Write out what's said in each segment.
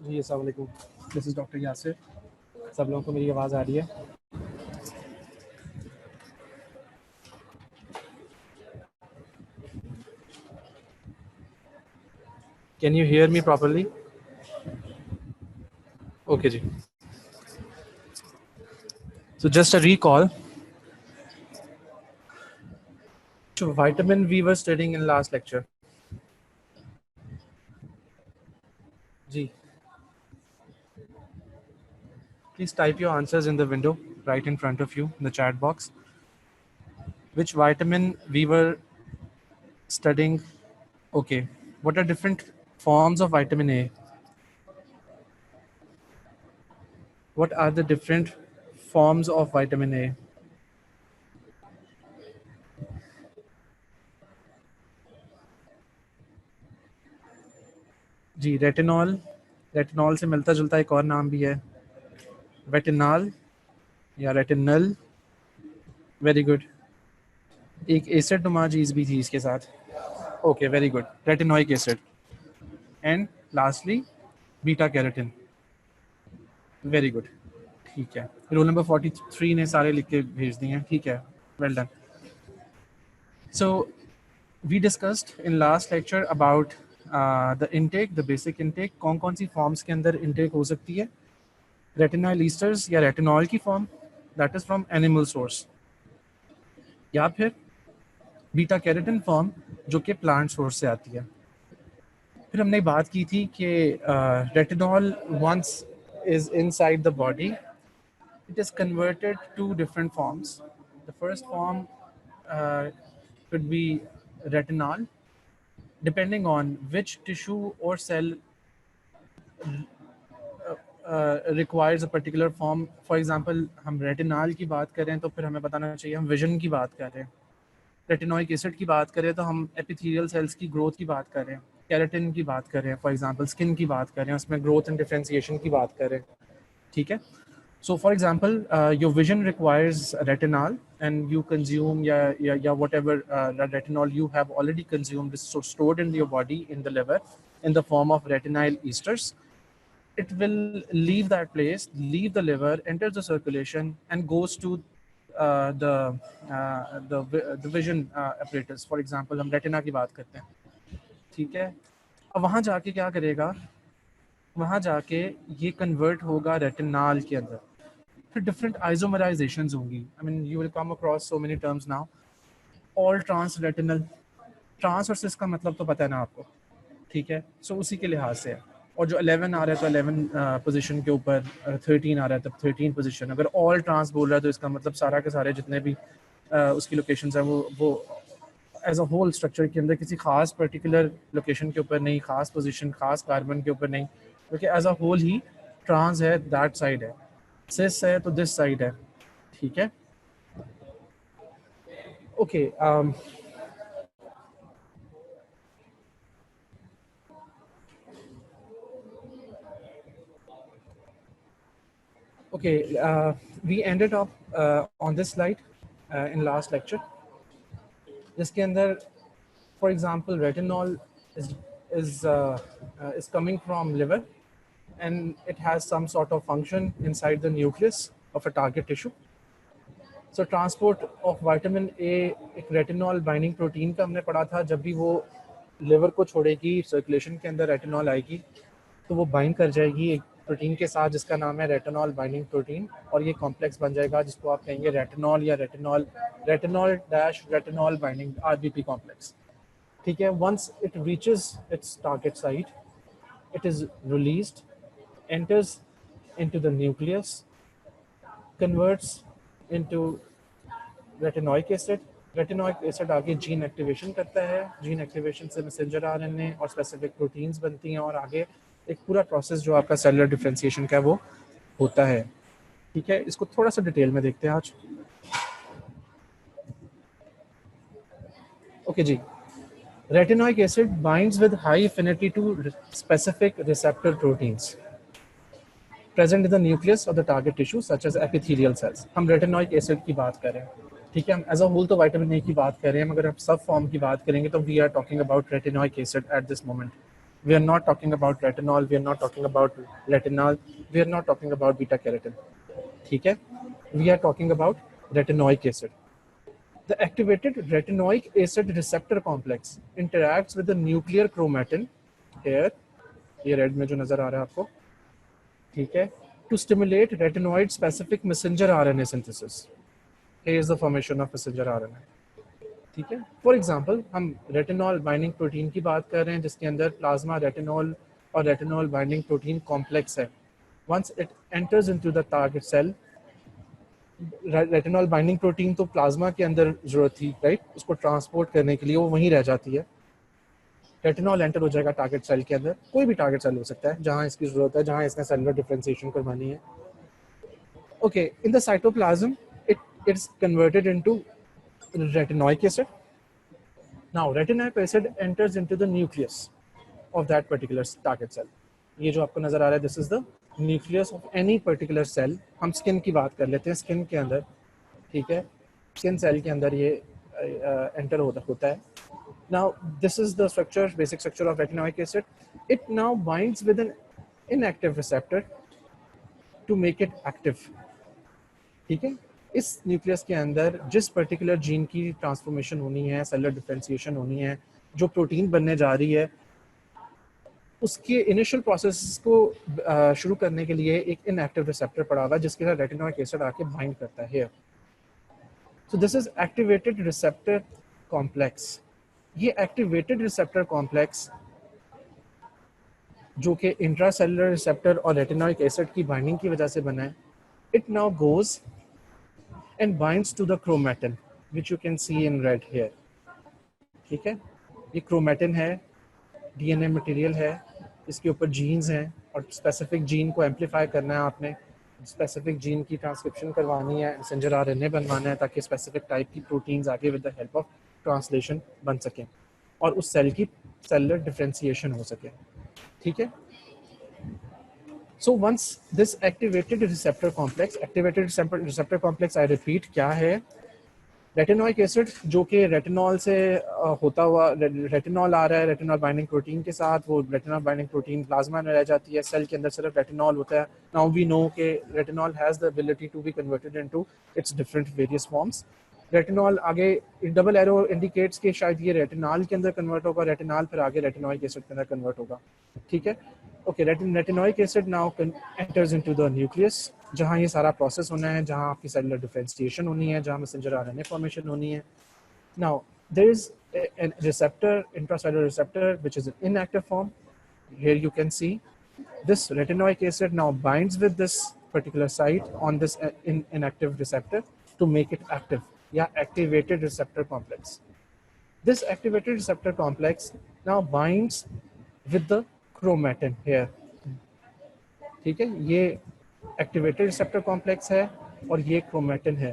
जी अस्सलाम वालेकुम, this is doctor Yasir. सब लोगों को मेरी आवाज़ आ रही है? Can you hear me properly? Okay जी। So just a recall to vitamin we were studying in last lecture. जी, please type your answers in the window right in front of you in the chat box. Which vitamin we were studying? Okay, what are different forms of vitamin A? What are the different forms of vitamin A? जी, retinol, retinol से मिलता जुलता एक और नाम भी है, retinol या रेटिनल। Very good. एक एसिड नुमा चीज़ भी थी इसके साथ। Okay, very good, retinoic acid. And lastly beta carotene. Very good, ठीक है। रोल नंबर 43 ने सारे लिख के भेज दिए हैं, ठीक है, well done. So we discussed in last lecture about the intake, the basic intake. कौन कौन सी फॉर्म्स के अंदर इनटेक हो सकती है? रेटिनॉल ईस्टर्स या रेटिनॉल की form, that is from animal source, या फिर बीटा कैरोटीन फॉर्म जो कि प्लांट सोर्स से आती है। फिर हमने बात की थी कि retinol once is inside the body, it is converted to different forms. The first form could be retinol, depending on which tissue or cell requires a particular form. For example, हम रेटिनॉल की बात करें तो फिर हमें बताना चाहिए हम विजन की बात कर रहे हैं। रेटिनोइक एसिड की बात करें तो हम एपिथेलियल सेल्स की ग्रोथ की बात कर रहे हैं, कैरेटिन की बात कर रहे हैं, फॉर एग्जांपल स्किन की बात कर रहे हैं, उसमें ग्रोथ एंड डिफरेंशिएशन की बात कर रहे हैं, ठीक है। So for example your vision requires retinol and you consume या whatever retinol you have already consumed is stored in your body in the liver in the form of retinol esters. It will leave that place, leave the liver, enters the circulation and goes to the vision apparatus. For example, हम retina की बात करते हैं, ठीक है। अब वहाँ जाके क्या करेगा? वहाँ जाके ये कन्वर्ट होगा रेटिनॉल के अंदर। फिर डिफरेंट आइसोमराइजेशंस होंगी। I mean you will come across so many terms now. All trans retinal, trans और सिस का मतलब तो पता है ना आपको, ठीक है। सो उसी के लिहाज से है। और जो 11 आ रहा है तो 11 पोजीशन के ऊपर, 13 आ रहा है तब 13 पोजीशन। अगर ऑल ट्रांस बोल रहा है तो इसका मतलब सारा के सारे जितने भी उसकी लोकेशंस हैं वो एज अ होल स्ट्रक्चर के अंदर किसी खास पर्टिकुलर लोकेशन के ऊपर नहीं, खास पोजीशन, खास कार्बन के ऊपर नहीं, क्योंकि एज अ होल ही ट्रांस है, दैट साइड है। सिस है तो दिस साइड है, ठीक है। Okay, okay, we ended up on this slide in last lecture, जिसके अंदर for example retinol is coming from liver and it has some sort of function inside the nucleus of a target tissue. So transport of vitamin A एक retinol binding protein का हमने पढ़ा था। जब भी वो liver को छोड़ेगी, circulation के अंदर retinol आएगी तो वो बाइंड कर जाएगी एक प्रोटीन के साथ जिसका नाम है रेटिनॉल बाइंडिंग प्रोटीन, और ये कॉम्प्लेक्स बन जाएगा जिसको आप कहेंगे रेटिनॉल या retinol dash retinol binding RBP complex, ठीक है। Once it reaches its target site, it is released, enters into the nucleus, converts into retinoic acid. Retinoic acid आगे जीन एक्टिवेशन करता है, जीन एक्टिवेशन से मैसेंजर आरएनए और specific proteins बनती हैं और आगे एक पूरा प्रोसेस जो आपका सेलुलर डिफरेंशिएशन का है वो होता है, ठीक है। इसको थोड़ा सा डिटेल में देखते हैं आज। ओके जी, retinoic acid binds with high affinity to specific receptor proteins present in the nucleus of the target tissue such as epithelial cells. हम रेटिनोइक एसिड की बात कर रहे हैं, ठीक है। हम एज अ होल तो विटामिन ए की बात कर रहे हैं, मगर अब सब फॉर्म की बात करेंगे तो we are talking about retinoic acid at this moment. We are not talking about retinol, we are not talking about retinol, we are not talking about beta carotene. ठीक है, we are talking about retinoic acid. The activated retinoic acid receptor complex interacts with the nuclear chromatin here, ये red में जो नजर आ रहा है आपको, ठीक है, to stimulate retinoid specific messenger RNA synthesis. Here is the formation of messenger RNA. ठीक है, फॉर एग्जाम्पल हम रेटिनॉल बाइंडिंग प्रोटीन की बात कर रहे हैं जिसके अंदर प्लाज्मा रेटिनॉल और रेटिनॉल बाइंडिंग प्रोटीन कॉम्प्लेक्स है. Once it enters into the target cell, retinol binding protein तो प्लाज्मा के अंदर जरूरत थी, राइट, उसको ट्रांसपोर्ट करने के लिए वो वहीं रह जाती है. रेटिनॉल एंटर हो जाएगा टारगेट सेल के अंदर, कोई भी टारगेट सेल हो सकता है जहां इसकी जरूरत है, जहां इसने सेलुलर डिफरेंशिएशन करवानी है. Okay, in the cytoplasm it is converted into retinoic acid. Now retinoic acid enters into the nucleus of that particular target cell. ये जो आपको नजर आ रहा है, this is the nucleus of any particular cell. हम skin की बात कर लेते हैं, स्किन के अंदर, ठीक है, स्किन सेल के अंदर ये एंटर होता है. Now this is the structure, basic structure of retinoic acid. It now binds with an inactive receptor to make it active. ठीक है, इस न्यूक्लियस के अंदर जिस पर्टिकुलर जीन की ट्रांसफॉर्मेशन होनी है, सेलुलर डिफरेंशिएशन होनी है, जो प्रोटीन बनने जा रही है, उसके इनिशियल प्रोसेस को शुरू करने के लिए एक इनएक्टिव रिसेप्टर पड़ा हुआ है जिसके साथ रेटिनोइक एसिड आके बाइंड करता है. So this is activated receptor complex. ये एक्टिवेटेड रिसेप्टर कॉम्प्लेक्स जो कि इंट्रासेलुलर रिसेप्टर और रेटिनोइक एसिड की बाइंडिंग की वजह से बना है, it now goes and binds to the chromatin which you can see in red here. ठीक है, ये chromatin है, DNA मटेरियल है, इसके ऊपर जीन्स हैं और स्पेसिफिक जीन को एम्पलीफाई करना है आपने, स्पेसिफिक जीन की ट्रांसक्रिप्शन करवानी है, मैसेंजर आरएनए बनवाना है ताकि स्पेसिफिक टाइप की प्रोटीन्स आगे with the help of translation बन सकें और उस सेल की सेलुलर डिफरेंशिएशन हो सके. ठीक है, So once this activated receptor complex, I repeat, क्या है? रेटिनोइक एसिड जो कि रेटिनॉल से होता हुआ, रेटिनॉल आ रहा है रेटिनॉल बाइंडिंग प्रोटीन के साथ, वो रेटिनॉल बाइंडिंग प्रोटीन प्लाज्मा में रह जाती है, सेल के अंदर सिर्फ रेटिनॉल होता है. नाउ वी नो कि retinol has the ability to be converted into its different various forms. Retinol आगे डबल एरो इंडिकेट्स कि शायद ये रेटिनॉल के अंदर कन्वर्ट होगा, रेटिनॉल फिर आगे रेटिनोइक एसिड के अंदर कन्वर्ट होगा. ठीक है, okay, retinoic acid now enters into the nucleus जहाँ ये सारा प्रोसेस होना है, जहाँ आपकी सेलुलर डिफरेंशिएशन होनी है, जहाँ मैसेंजर आरएनए फॉर्मेशन होनी है. Now there is a receptor, intracellular receptor, which is in inactive form. Here you can see this retinoic acid now binds with this particular site on this inactive receptor to make it active. Yeah, activated receptor complex. This activated receptor complex now binds with the chromatin here. ठीक है, ये activated receptor complex है और ये chromatin है.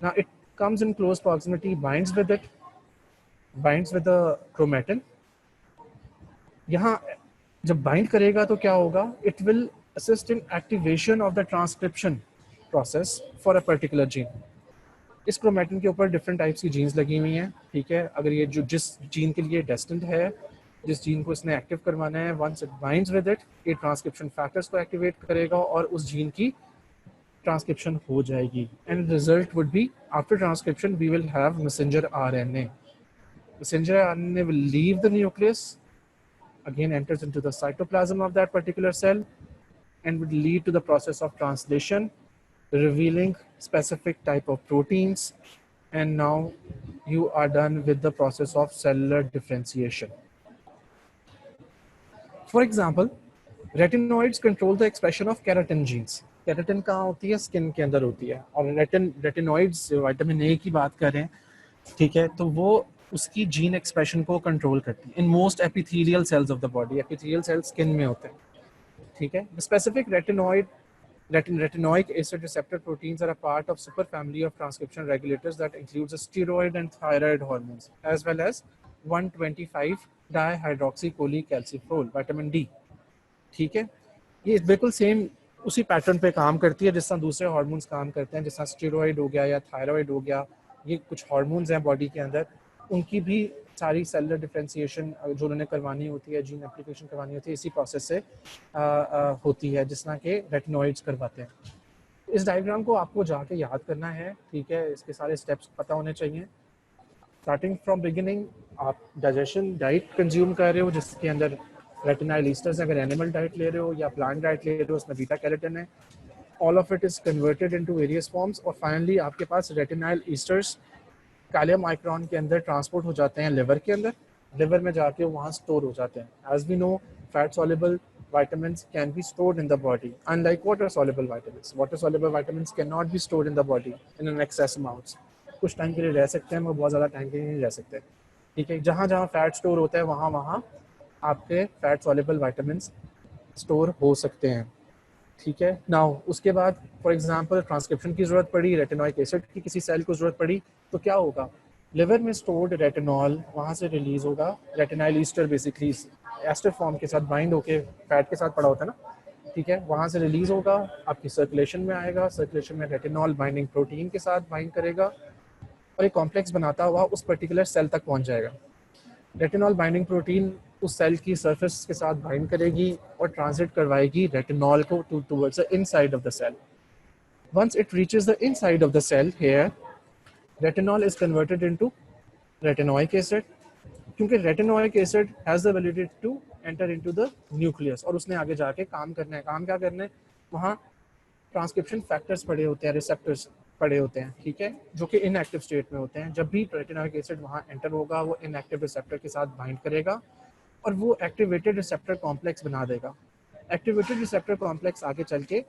Now it comes in close proximity, binds with it, binds with the chromatin. यहाँ जब bind करेगा तो क्या होगा? It will assist in activation of the transcription process for a particular gene. इस क्रोमेटिन के ऊपर डिफरेंट टाइप्स की जीन्स लगी हुई हैं. ठीक है, अगर ये जो जिस जीन के लिए डेस्टिन्ड है, जिस जीन को इसने एक्टिव करवाना है, once it binds with it, ये ट्रांसक्रिप्शन फैक्टर्स को एक्टिवेट करेगा और उस जीन की ट्रांसक्रिप्शन हो जाएगी. And result would be after transcription we will have messenger RNA. Messenger RNA will leave the nucleus, again enters into the cytoplasm of that particular cell and would lead to the process of translation, revealing specific type of proteins, and now you are done with the process of cellular differentiation. For example, retinoids control the expression of keratin genes. Keratin कहाँ होती है? Skin के अंदर होती है. और retinoids vitamin A की बात करें, ठीक है, तो वो उसकी जीन एक्सप्रेशन को कंट्रोल करती है. In most epithelial cells of the body, epithelial cells skin में होते हैं. ठीक है, specific retinoic acid receptor proteins are a part of superfamily of transcription regulators that includes steroid and thyroid hormones as well as 125 dihydroxycholecalciferol, vitamin D. ठीक है, ये बिल्कुल same उसी पैटर्न पे काम करती है जिस तरह दूसरे हार्मोन्स काम करते हैं, जिस तरह स्टेरॉइड हो गया या थायराइड हो गया. ये कुछ हार्मोन्स हैं बॉडी के अंदर, उनकी भी सारी सेलुलर डिफरेंशिएशन जो उन्होंने करवानी होती है, जीन एप्लीकेशन करवानी होती है, इसी प्रोसेस से होती है, जिस तरह के रेटिनॉइड्स करवाते हैं। इस डायग्राम को आपको जाके याद करना है, ठीक है, इसके सारे स्टेप्स पता होने चाहिए। स्टार्टिंग फ्रॉम बिगिनिंग, आप डाइजेशन डाइट कंज्यूम कर रहे हो जिसके अंदर रेटिनाइल ईस्टर्स, अगर एनिमल डाइट ले रहे हो या प्लांट डाइट ले रहे हो, उसमें बीटा कैरोटीन है। All of it is converted into various forms, और फाइनली आपके पास रेटिनाइल ईस्टर्स कैल्शियम माइक्रोन के अंदर ट्रांसपोर्ट हो जाते हैं लिवर के अंदर, लिवर में जाके वहाँ स्टोर हो जाते हैं। As we know, fat soluble vitamins can be stored in the body, unlike water soluble vitamins. Water soluble vitamins cannot be stored in the body in an excess amounts. कुछ time के लिए रह सकते हैं, वो बहुत ज़्यादा टाइम के लिए नहीं रह सकते, ठीक है। जहाँ जहाँ फैट स्टोर होता है वहाँ वहाँ आपके फैट सॉल्युबल विटामिन्स स्टोर हो सकते हैं, ठीक है। नाउ उसके बाद फॉर एग्जांपल ट्रांसक्रिप्शन की ज़रूरत पड़ी, रेटिनोइक एसिड की किसी सेल को ज़रूरत पड़ी, तो क्या होगा, लिवर में स्टोर्ड रेटिनॉल वहाँ से रिलीज होगा, retinyl Easter basically ester form के साथ बाइंड होके फैट के साथ पड़ा होता है ना, ठीक है, वहाँ से रिलीज होगा, आपकी सर्कुलेशन में आएगा, सर्कुलेशन में रेटिनॉल बाइंडिंग प्रोटीन के साथ बाइंड करेगा और एक कॉम्प्लेक्स बनाता हुआ उस पर्टिकुलर सेल तक पहुँच जाएगा। रेटिनॉल बाइंडिंग प्रोटीन उस सेल की सरफेस के साथ बाइंड करेगी और ट्रांसलेट करवाएगी रेटिनॉल को towards the inside of the cell. Once it reaches the inside of the cell here, retinol is converted into retinoic acid, क्योंकि retinoic acid has the ability to enter into the nucleus, और उसने आगे जाके काम करना है। काम क्या करना है, वहाँ ट्रांसक्रिप्शन फैक्टर्स पड़े होते हैं, रिसेप्टर्स पड़े होते हैं, ठीक है, जो कि इनएक्टिव स्टेट में होते हैं। जब भी रेटिनोइक एसिड वहाँ एंटर होगा, वो इनएक्टिव रिसेप्टर के साथ बाइंड करेगा और वो एक्टिवेटेड रिसेप्टर कॉम्प्लेक्स बना देगा। एक्टिवेटेड रिसेप्टर कॉम्प्लेक्स आगे चल के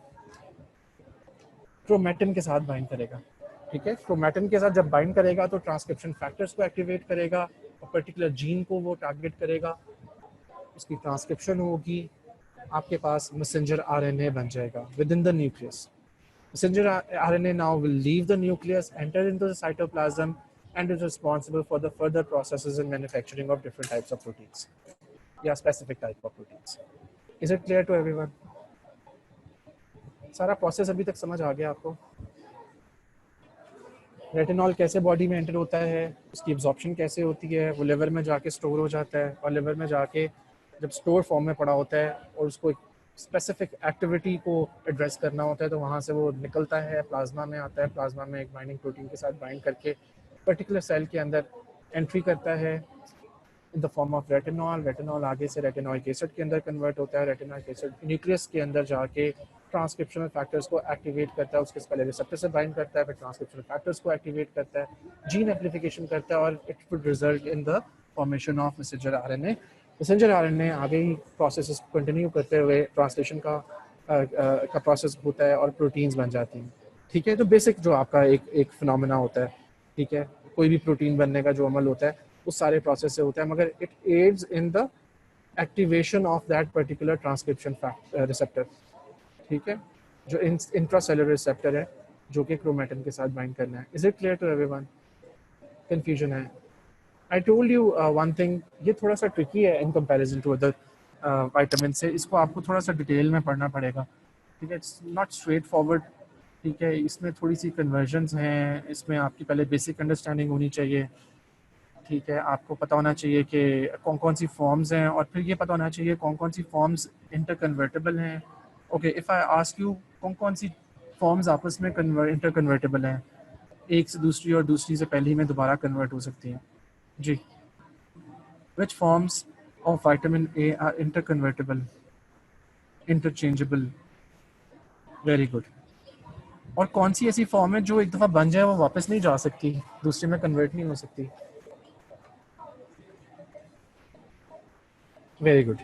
क्रोमेटिन के साथ बाइंड करेगा, ठीक है। क्रोमेटिन के साथ जब बाइंड करेगा तो ट्रांसक्रिप्शन फैक्टर्स को एक्टिवेट करेगा और पर्टिकुलर जीन को वो टारगेट करेगा, उसकी ट्रांसक्रिप्शन होगी, आपके पास मैसेंजर आरएनए बन जाएगा with in the nucleus. Messenger RNA now will leave the nucleus, enter into the cytoplasm, and is responsible for the further processes and manufacturing of different types of proteins. Yeah, specific type of proteins. Is it clear to everyone? सारा process अभी तक समझ आ गया आपको? Retinol कैसे body में enter होता है, उसकी एब्जॉर्प्शन कैसे होती है, वो लिवर में जाके स्टोर हो जाता है, और लिवर में जाके जब स्टोर फॉर्म में पड़ा होता है और उसको एक स्पेसिफिक एक्टिविटी को एड्रेस करना होता है, तो वहाँ से वो निकलता है, प्लाज्मा में आता है, प्लाज्मा में एक बाइंडिंग प्रोटीन के साथ बाइंड करके पर्टिकुलर सेल के अंदर एंट्री करता है in the form of retinol. Retinol आगे से रेटिनोइक एसिड के अंदर कन्वर्ट होता है, रेटिनोइक एसिड न्यूक्लियस के अंदर जाके ट्रांसक्रिप्शनल फैक्टर्स को एक्टिवेट करता है, उसके पहले रिसेप्टर से बाइंड करता है, फिर ट्रांसक्रिप्शनल फैक्टर्स को एक्टिवेट करता है, जीन एम्प्लीफिकेशन करता है, और it would result in the formation of messenger RNA. Messenger RNA आगे ही प्रोसेस कंटिन्यू करते हुए ट्रांसलेशन का प्रोसेस होता है और प्रोटीन्स बन जाती हैं, ठीक है। तो बेसिक जो आपका एक फिनोमेना होता है, ठीक है, कोई भी प्रोटीन बनने का जो अमल होता है उस सारे प्रोसेस से होता है, मगर it adds in the activation of that particular transcription receptor, ठीक है, जो इंट्रासेलुलर रिसेप्टर है जो कि क्रोमेटिन के साथ बाइंड करना है। Is it clear to everyone? Confusion है? I told you one thing, ये थोड़ा सा ट्रिकी है in comparison to other vitamin से, इसको आपको थोड़ा सा डिटेल में पढ़ना पड़ेगा, ठीक है। इट्स नॉट स्ट्रेट फॉरवर्ड, ठीक है, इसमें थोड़ी सी कन्वर्जन्स हैं, इसमें आपकी पहले बेसिक अंडरस्टैंडिंग होनी चाहिए, ठीक है, आपको पता होना चाहिए कि कौन कौन सी फॉर्म्स हैं, और फिर ये पता होना चाहिए कौन कौन सी फॉर्म्स इंटर कन्वर्टेबल हैं। Okay, if I ask you कौन कौन सी फॉर्म्स आपस में इंटर कन्वर्टेबल हैं, एक से दूसरी और दूसरी से पहली में दोबारा कन्वर्ट हो सकती हैं जी। Which forms of vitamin A are inter convertible, interchangeable? Very good. और कौन सी ऐसी फॉर्म है जो एक दफ़ा बन जाए वो वापस नहीं जा सकती, दूसरे में कन्वर्ट नहीं हो सकती? Very good.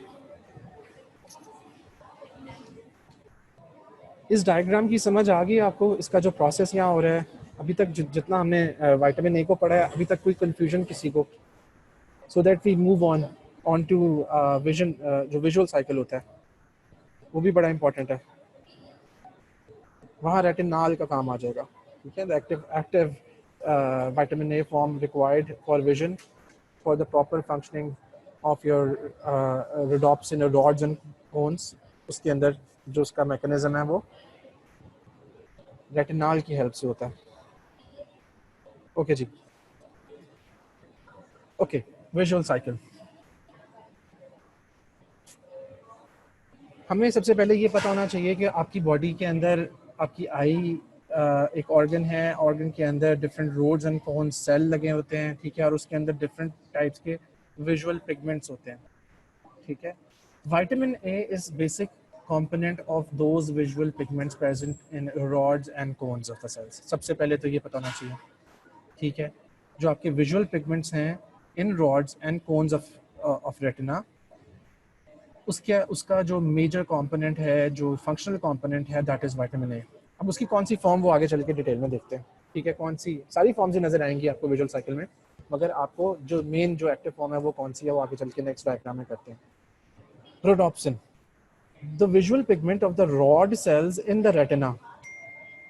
इस डायग्राम की समझ आ गई आपको, इसका जो प्रोसेस यहाँ हो रहा है अभी तक, जितना हमने विटामिन ए को पढ़ा है अभी तक, कोई कंफ्यूजन किसी को? So that we move on to vision, जो विजुअल साइकिल होता है वो भी बड़ा इंपॉर्टेंट है, वहाँ रेटिनॉल का काम आ जाएगा, ठीक है। Active vitamin A form required for vision for the proper functioning of your rhodopsin rods and cones, उसके अंदर जो उसका मैकेनिज्म है वो रेटिनॉल की हेल्प से होता है। ओके जी, ओके। विजुअल साइकिल, हमें सबसे पहले ये पता होना चाहिए कि आपकी बॉडी के अंदर आपकी आई एक ऑर्गन है, ऑर्गन के अंदर different rods and cone cell लगे होते हैं, ठीक है, और उसके अंदर डिफरेंट टाइप्स के विजुअल पिगमेंट्स होते हैं, ठीक है। Vitamin A is basic component of those visual pigments present in rods and cones of the cells. सबसे पहले तो ये पता होना चाहिए, ठीक है। जो आपके विजुअल पिगमेंट्स हैं in rods and cones of retina, उसका जो मेजर कंपोनेंट है, जो फंक्शनल कंपोनेंट है, दैट इज विटामिन ए। अब उसकी कौन सी फॉर्म वो आगे चल के डिटेल में देखते हैं, ठीक है। कौन सी, सारी फॉर्म्स ही नजर आएंगी आपको विजुअल साइकिल में, मगर आपको जो मेन जो एक्टिव फॉर्म है वो कौन सी है वो आगे चल के नेक्स्ट डायग्राम में करते हैं। Rhodopsin, the visual pigment of the rod sales in the retina,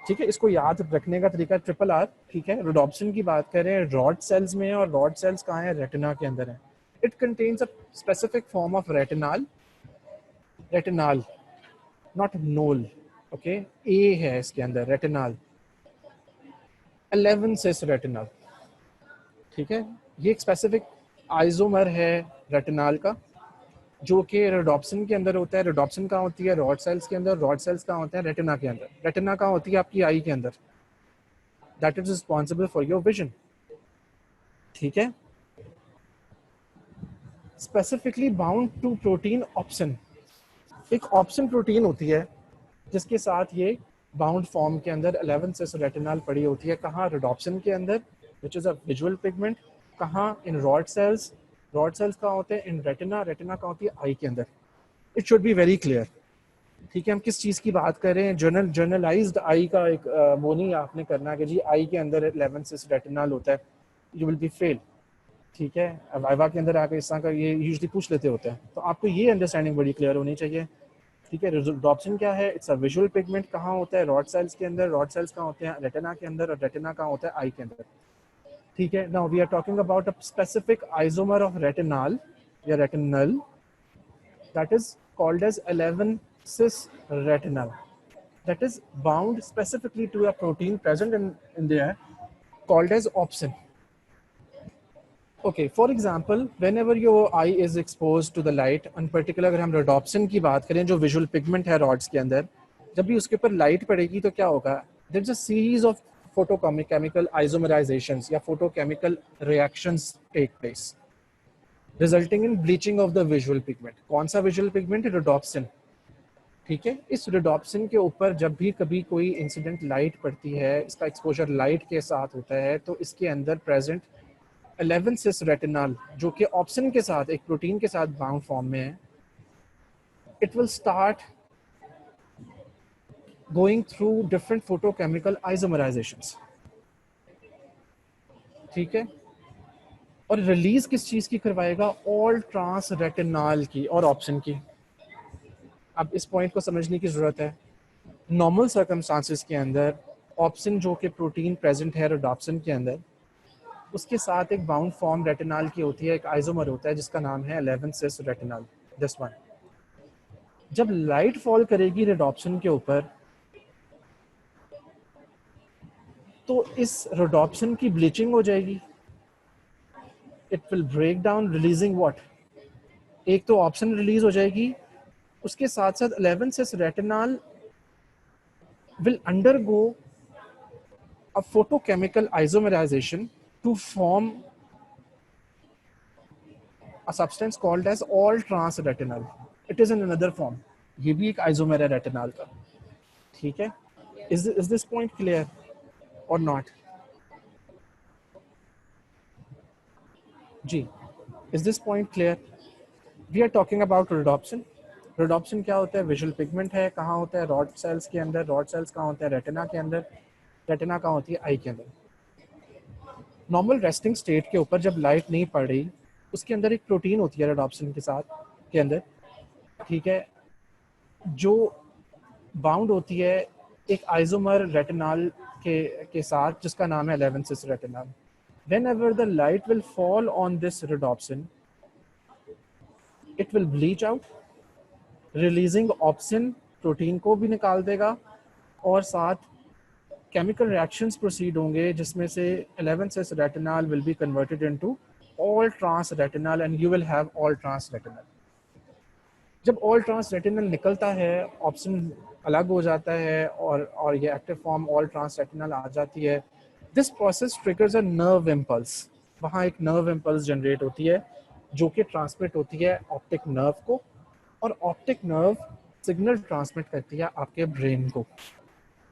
ठीक है। इसको याद रखने का तरीका ट्रिपल आर, ठीक है। रोडोप्सिन की बात करें रॉड सेल्स में, और रॉड सेल्स कहाँ है, रेटिना के अंदर है। It contains a specific form of retinal, retinal not nol, okay, A है इसके अंदर रेटिनाल, 11 सिस रेटिनाल, ठीक है। ये एक स्पेसिफिक आइसोमर है रेटिनाल का, जो कि रोडोप्सिन के अंदर होता है। रोडोप्सिन कहाँ होती है, रॉड सेल्स के अंदर। रॉड सेल्स कहाँ होते हैं, रेटिना के अंदर। रेटिना कहाँ होती है, आपकी आई के अंदर। That is responsible for your vision, ठीक है। Specifically bound to protein opsin, एक ऑप्सिन प्रोटीन होती है जिसके साथ ये बाउंड फॉर्म के अंदर 11 सिस रेटिनाल पड़ी होती है। कहाँ, रोडोप्सिन के अंदर, which is a visual pigment. कहाँ, इन रॉड सेल्स। रॉड सेल्स कहाँ होते हैं, इन रेटिना। रेटिना कहाँ होती है, आई के अंदर। It should be very clear, ठीक है। हम किस चीज़ की बात कर रहे हैं, जर्नलाइज्ड आई का एक वो नहीं आपने करना कि जी आई के अंदर 11 सिस रेटिनाल होता है, यू विल बी फेल, ठीक है। वाइवा के अंदर आकर इस तरह का ये यूजली पूछ लेते होते हैं, तो आपको ये अंडरस्टैंडिंग बड़ी क्लियर होनी चाहिए, ठीक है। रोडोप्सिन क्या है, इट्स अ विजुअल पिगमेंट। कहाँ होता है, रॉड सेल्स के अंदर। रॉड सेल्स कहाँ होते हैं, रेटिना के अंदर। और रेटिना कहाँ होता है, आई के अंदर, ठीक है। Now we are talking about a specific isomer of retinal या retinal, that is called as 11 cis retinal, that is bound specifically to a protein present in there called as opsin. Okay, for example, whenever your eye is exposed to the light, in particular अगर हम rhodopsin की बात करें जो visual pigment है rods के अंदर, जब भी उसके ऊपर लाइट पड़ेगी तो क्या होगा, there is a series of photochemical isomerizations या photochemical reactions take place resulting in bleaching of the visual pigment. कौन सा विजुअल पिगमेंट है, रोडोप्सिन, ठीक है। इस रोडोप्सिन के ऊपर जब भी कभी कोई इंसिडेंट लाइट पड़ती है, इसका एक्सपोजर लाइट के साथ होता है, तो इसके अंदर प्रेजेंट 11 सिस रेटिनाल जो कि ऑप्सिन के साथ एक प्रोटीन के साथ बाउंड फॉर्म में है, it will start going through different photochemical isomerizations, ठीक है। और रिलीज किस चीज की करवाएगा, ऑल ट्रांस रेटिनाल की और ऑप्सिन की। अब इस पॉइंट को समझने की जरूरत है। नॉर्मल सर्कमस्टांसिस के अंदर ऑप्सिन जो कि प्रोटीन प्रेजेंट है रोडोप्सिन के अंदर, उसके साथ एक बाउंड फॉर्म रेटिनाल की होती है, एक आइसोमर होता है जिसका नाम है 11 सिस रेटिनाल, दिस वन। जब लाइट फॉल करेगी रोडोप्सिन के ऊपर, तो इस रोडोप्सिन की ब्लीचिंग हो जाएगी, it will break down releasing what, एक तो ऑप्शन रिलीज हो जाएगी, उसके साथ साथ 11 cis retinal will undergo a photochemical isomerization to form a substance called as all trans retinal. It is in another form. ये भी एक आइसोमर है रेटिनाल का, ठीक है। Is this point clear or not? Ji, is this point clear? We are talking about rhodopsin. Rhodopsin क्या होता है, विजुअल पिगमेंट है। कहाँ होता है, रॉड सेल्स के अंदर। रॉड सेल्स कहाँ होते हैं, रेटिना के अंदर। रेटिना कहाँ होती है, आई के अंदर। नॉर्मल रेस्टिंग स्टेट के ऊपर जब लाइट नहीं पड़ रही, उसके अंदर एक प्रोटीन होती है रोडोप्सिन के साथ के अंदर, ठीक है, जो बाउंड होती है एक आइसोमर रेटिनाल के साथ जिसका नाम है 11 cis retinal. Whenever the light will fall on this rhodopsin, it will bleach out, releasing opsin, protein को भी निकाल देगा, और साथ केमिकल रिएक्शंस प्रोसीड होंगे जिसमें से 11 cis retinal will be converted into all trans retinal and you will have all trans retinal. जब all trans retinal निकलता है, ऑप्शन अलग हो जाता है और ये active form all trans retinal आ जाती है. This process triggers a nerve impulse. वहाँ एक नर्व इम्पल्स जनरेट होती है जो कि ट्रांसमिट होती है ऑप्टिक नर्व को, और ऑप्टिक नर्व सिग्नल ट्रांसमिट करती है आपके ब्रेन को.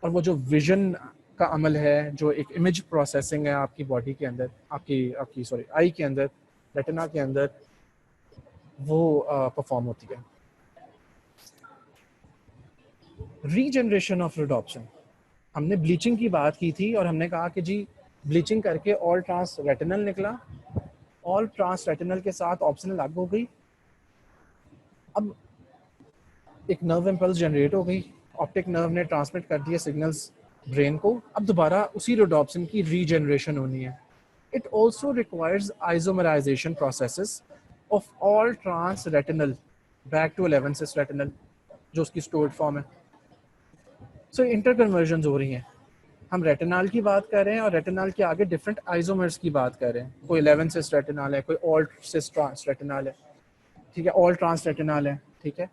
और वो जो विजन का अमल है, जो एक इमेज प्रोसेसिंग है आपकी बॉडी के अंदर, आपकी सॉरी आई के अंदर, रेटिना के अंदर, वो परफॉर्म होती है. Regeneration of rhodopsin. हमने ब्लीचिंग की बात की थी और हमने कहा कि जी ब्लीचिंग करके ऑल ट्रांस रेटिनल निकला, ऑल ट्रांस रेटिनल के साथ ऑप्शन अलग हो गई. अब एक नर्व इम्पल्स जनरेट हो गई, ऑप्टिक नर्व ने ट्रांसमिट कर दिए सिग्नल्स ब्रेन को. अब दोबारा उसी रिडॉप्शन की रीजनरेशन होनी है. It also requires isomerisation processes of all trans retinal back to 11 cis retinal, जो उसकी स्टोर्ड फॉर्म है. सो इंटर कन्वर्जन हो रही हैं. हम रेटिनल की बात कर रहे हैं और रेटिनल के आगे डिफरेंट आइसोमर्स की बात कर रहे हैं. कोई 11 सिस रेटिनल है, कोई ऑल सिस ट्रांस रेटिनल है, ठीक है, ऑल ट्रांस रेटिनल है, ठीक है.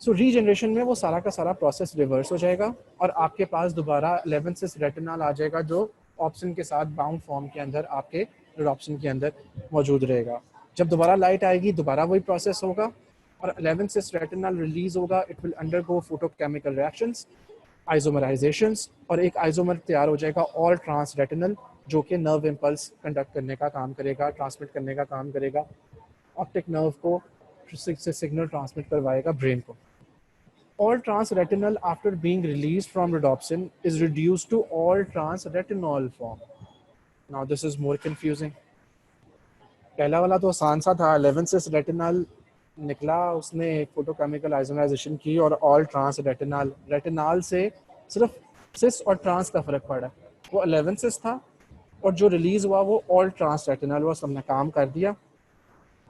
सो रीजनरेशन में वो सारा का सारा प्रोसेस रिवर्स हो जाएगा और आपके पास दोबारा 11 सिस रेटिनल आ जाएगा जो ऑप्शन के साथ बाउंड फॉर्म के अंदर आपके रिडॉप्शन के अंदर मौजूद रहेगा. जब दोबारा लाइट आएगी दोबारा वही प्रोसेस होगा और 11 सिस रेटिनल रिलीज होगा. It will undergo photochemical reactions, isomerizations, और एक आइसोमर तैयार हो जाएगा ऑल ट्रांस रेटिनल, जो कि नर्व इम्पल्स कंडक्ट करने का काम करेगा, ट्रांसमिट करने का काम करेगा, ऑप्टिक नर्व को से सिग्नल ट्रांसमिट करवाएगा ब्रेन को. All trans retinal after being released from rhodopsin is reduced to all trans retinol form. Now this is more confusing. पहला वाला तो आसान सा था, 11 सिस रेटिनल निकला, उसने एक फोटोकेमिकल आइसोमराइजेशन की और ऑल ट्रांस रेटिनल. रेटिनल से सिर्फ सिस और ट्रांस का फर्क पड़ा. वो 11 सिस था और जो रिलीज हुआ वो ऑल ट्रांस रेटिनल हुआ. सबने काम कर दिया.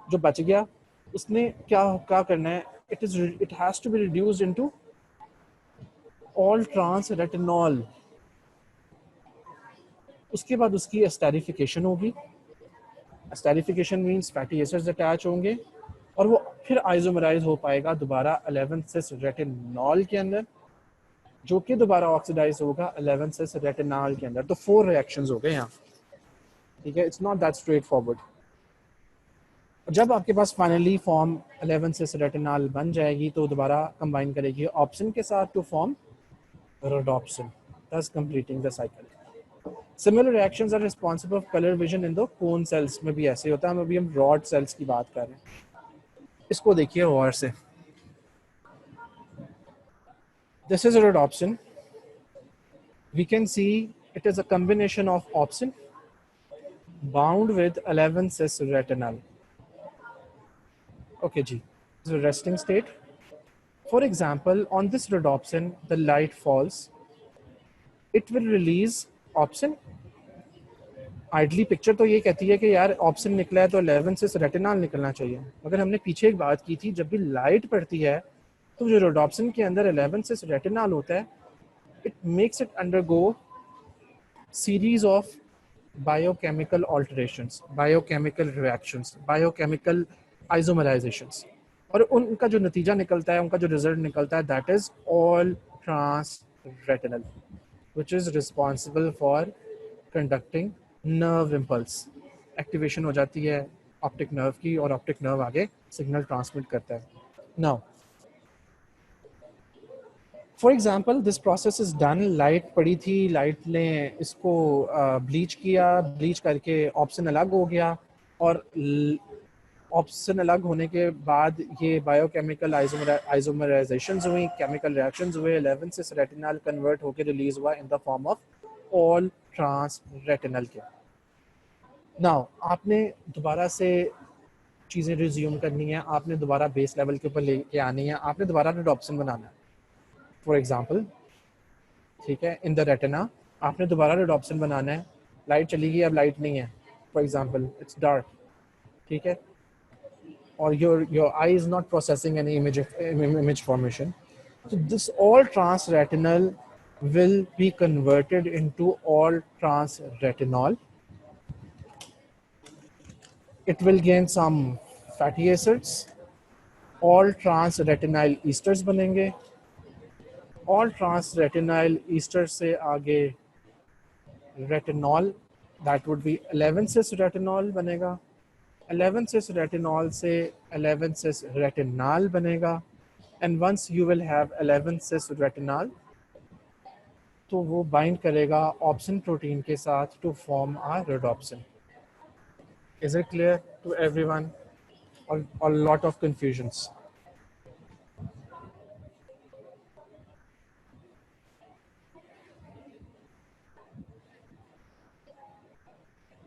जो बच गया उसने क्या करना है, it has to be reduced into all trans retinol. उसके बाद उसकी एस्टेरिफिकेशन होगी. Esterification means fatty acids attach होंगे और वो फिर आइसोमराइज हो पाएगा दोबारा 11 सिस रेटिनॉल के अंदर, जो कि दोबारा ऑक्सीडाइज होगा 11 सिस रेटिनॉल के अंदर. तो 4 रिएक्शंस हो गए यहाँ, ठीक है. It's not that straightforward. जब आपके पास फाइनली फॉर्म 11 सिस रेटिनॉल बन जाएगी तो दोबारा कंबाइन करेगी ऑप्शन के साथ to form rhodopsin, thus completing the cycle. Similar reactions are responsible for color vision in the cone cells में भी ऐसे होता है. अभी हम rod cells की बात कर रहे हैं. इसको देखिए और से. This is a rhodopsin. We can see it is a combination of opsin bound with 11 cis retinal. Okay जी. This is a resting state. For example, on this rhodopsin, the light falls. It will release opsin. Ideally picture तो ये कहती है कि यार option निकला है तो 11 से रेटिनॉल निकलना चाहिए. मगर हमने पीछे एक बात की थी, जब भी लाइट पड़ती है तो जो रोडॉप्सिन के अंदर 11 से रेटिनॉल होता है, it makes it undergo series of biochemical alterations, biochemical reactions, biochemical isomerizations, और उनका जो नतीजा निकलता है, उनका जो रिजल्ट निकलता है, that is all trans retinal, which is responsible for conducting nerve impulse. Activation हो जाती है ऑप्टिक नर्व की और ऑप्टिक नर्व आगे सिग्नल ट्रांसमिट करता है. Now for example this process is done. Light पड़ी थी, लाइट ने इसको ब्लीच किया, ब्लीच करके ऑप्शन अलग हो गया और ऑप्शन अलग होने के बाद ये बायोकेमिकल आइसोमराइजेशंस हुई, केमिकल रिएक्शंस हुए, 11 से रेटिनल कन्वर्ट होकर रिलीज हुआ in the form of all trans retinal के. नाउ आपने दोबारा से चीज़ें रिज्यूम करनी है, आपने दोबारा बेस लेवल के ऊपर लेके आनी है, आपने दोबारा रिडॉप्शन बनाना है. फॉर एग्जांपल, ठीक है, इन द रेटिना आपने दोबारा रिडॉप्शन बनाना है. लाइट चली गई, अब लाइट नहीं है, फॉर एग्जांपल इट्स डार्क, ठीक है, और your I is not processing any image formation. So this all trans retinal will be converted into all trans retinol. It will gain some fatty acids, all trans retinyl esters बनेंगे, all trans retinyl ester से आगे retinol, that would be 11 cis retinol बनेगा, 11 cis retinol से 11 cis retinal बनेगा, and once you will have 11 cis retinal तो वो bind करेगा opsin protein के साथ to form a rhodopsin. Is it clear to everyone or lot of confusions?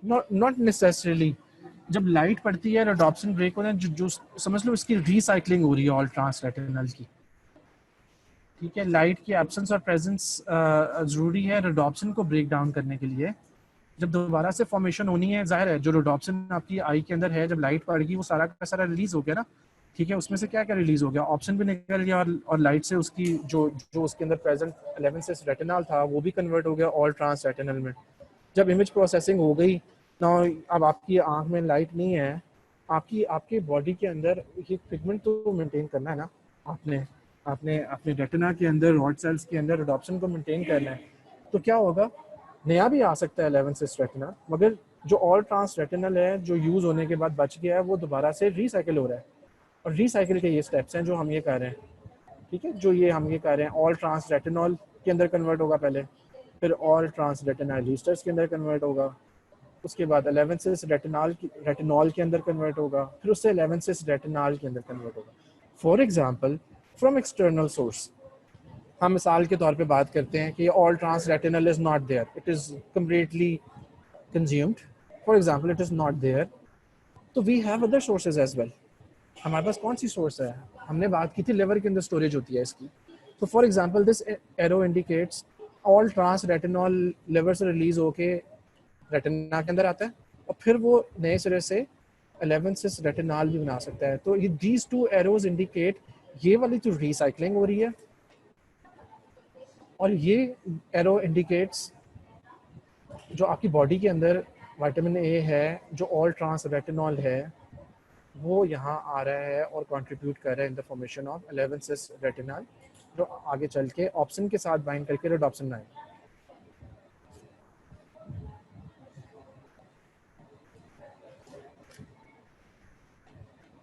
Not necessarily. जब light पड़ती है रोडोप्सिन ब्रेक होता है, जो समझ लो इसकी रिसाइकलिंग हो रही है ऑल ट्रांस रेटिनल की. ठीक है, लाइट की एब्सेंस और प्रेजेंस जरूरी है रोडोप्सिन को ब्रेक डाउन करने के लिए. जब दोबारा से फॉर्मेशन होनी है, जाहिर है जो रोडोप्सिन आपकी आई के अंदर है, जब लाइट पड़ेगी वो सारा का सारा रिलीज हो गया ना. ठीक है, उसमें से क्या क्या रिलीज हो गया, ऑप्शन भी निकल गया, और लाइट से उसकी जो जो उसके अंदर प्रेजेंट 11 से रेटिनल था वो भी कन्वर्ट हो गया ऑल ट्रांस रेटिनल में. जब इमेज प्रोसेसिंग हो गई ना, अब आपकी आंख में लाइट नहीं है, आपकी आपके बॉडी के अंदर ये पिगमेंट तो मेंटेन करना है ना. आपने आपने अपने रेटिना के अंदर रॉड सेल्स के अंदर एडॉप्शन को मेंटेन करना है. तो क्या होगा, नया भी आ सकता है 11 सिस रेटिना, मगर जो ऑल ट्रांस रेटिनल है जो यूज होने के बाद बच गया है वो दोबारा से रिसाइकिल हो रहा है. और रिसाइकिल के ये स्टेप्स हैं जो हम ये कर रहे हैं. ठीक है, जो ये हम ये कर रहे हैं, ऑल ट्रांस रेटिनॉल के अंदर कन्वर्ट होगा पहले, फिर ऑल ट्रांस रेटिनाइल ईस्टर्स के अंदर कन्वर्ट होगा, उसके बाद 11 सिस रेटिनॉल के अंदर कन्वर्ट होगा, फिर उससे 11 सिस रेटिनॉल के अंदर कन्वर्ट होगा. For example from external source, हम मिसाल के तौर पे बात करते हैं कि all trans retinal is not there, it is completely consumed, for example it is not there, तो we have other sources as well. हमारे पास कौन सी सोर्स है, हमने बात की थी लिवर के अंदर स्टोरेज होती है इसकी. तो for example this arrow indicates all trans retinol liver से रिलीज होके रेटिना के अंदर आता है, और फिर वो नए सिरे से 11 सिस रेटिनॉल भी बना सकता है. तो ये दीज टू एरोज इंडिकेट ये वाली तो रिसाइकलिंग हो रही है, और ये एरो इंडिकेट्स जो आपकी बॉडी के अंदर विटामिन ए है, जो ऑल ट्रांस रेटिनॉल है, वो यहाँ आ रहा है और कंट्रीब्यूट कर रहा है in the formation of 11 cis retinol, जो आगे चल के ऑप्शन के साथ बाइंड करके रोडोप्सिन बनाए.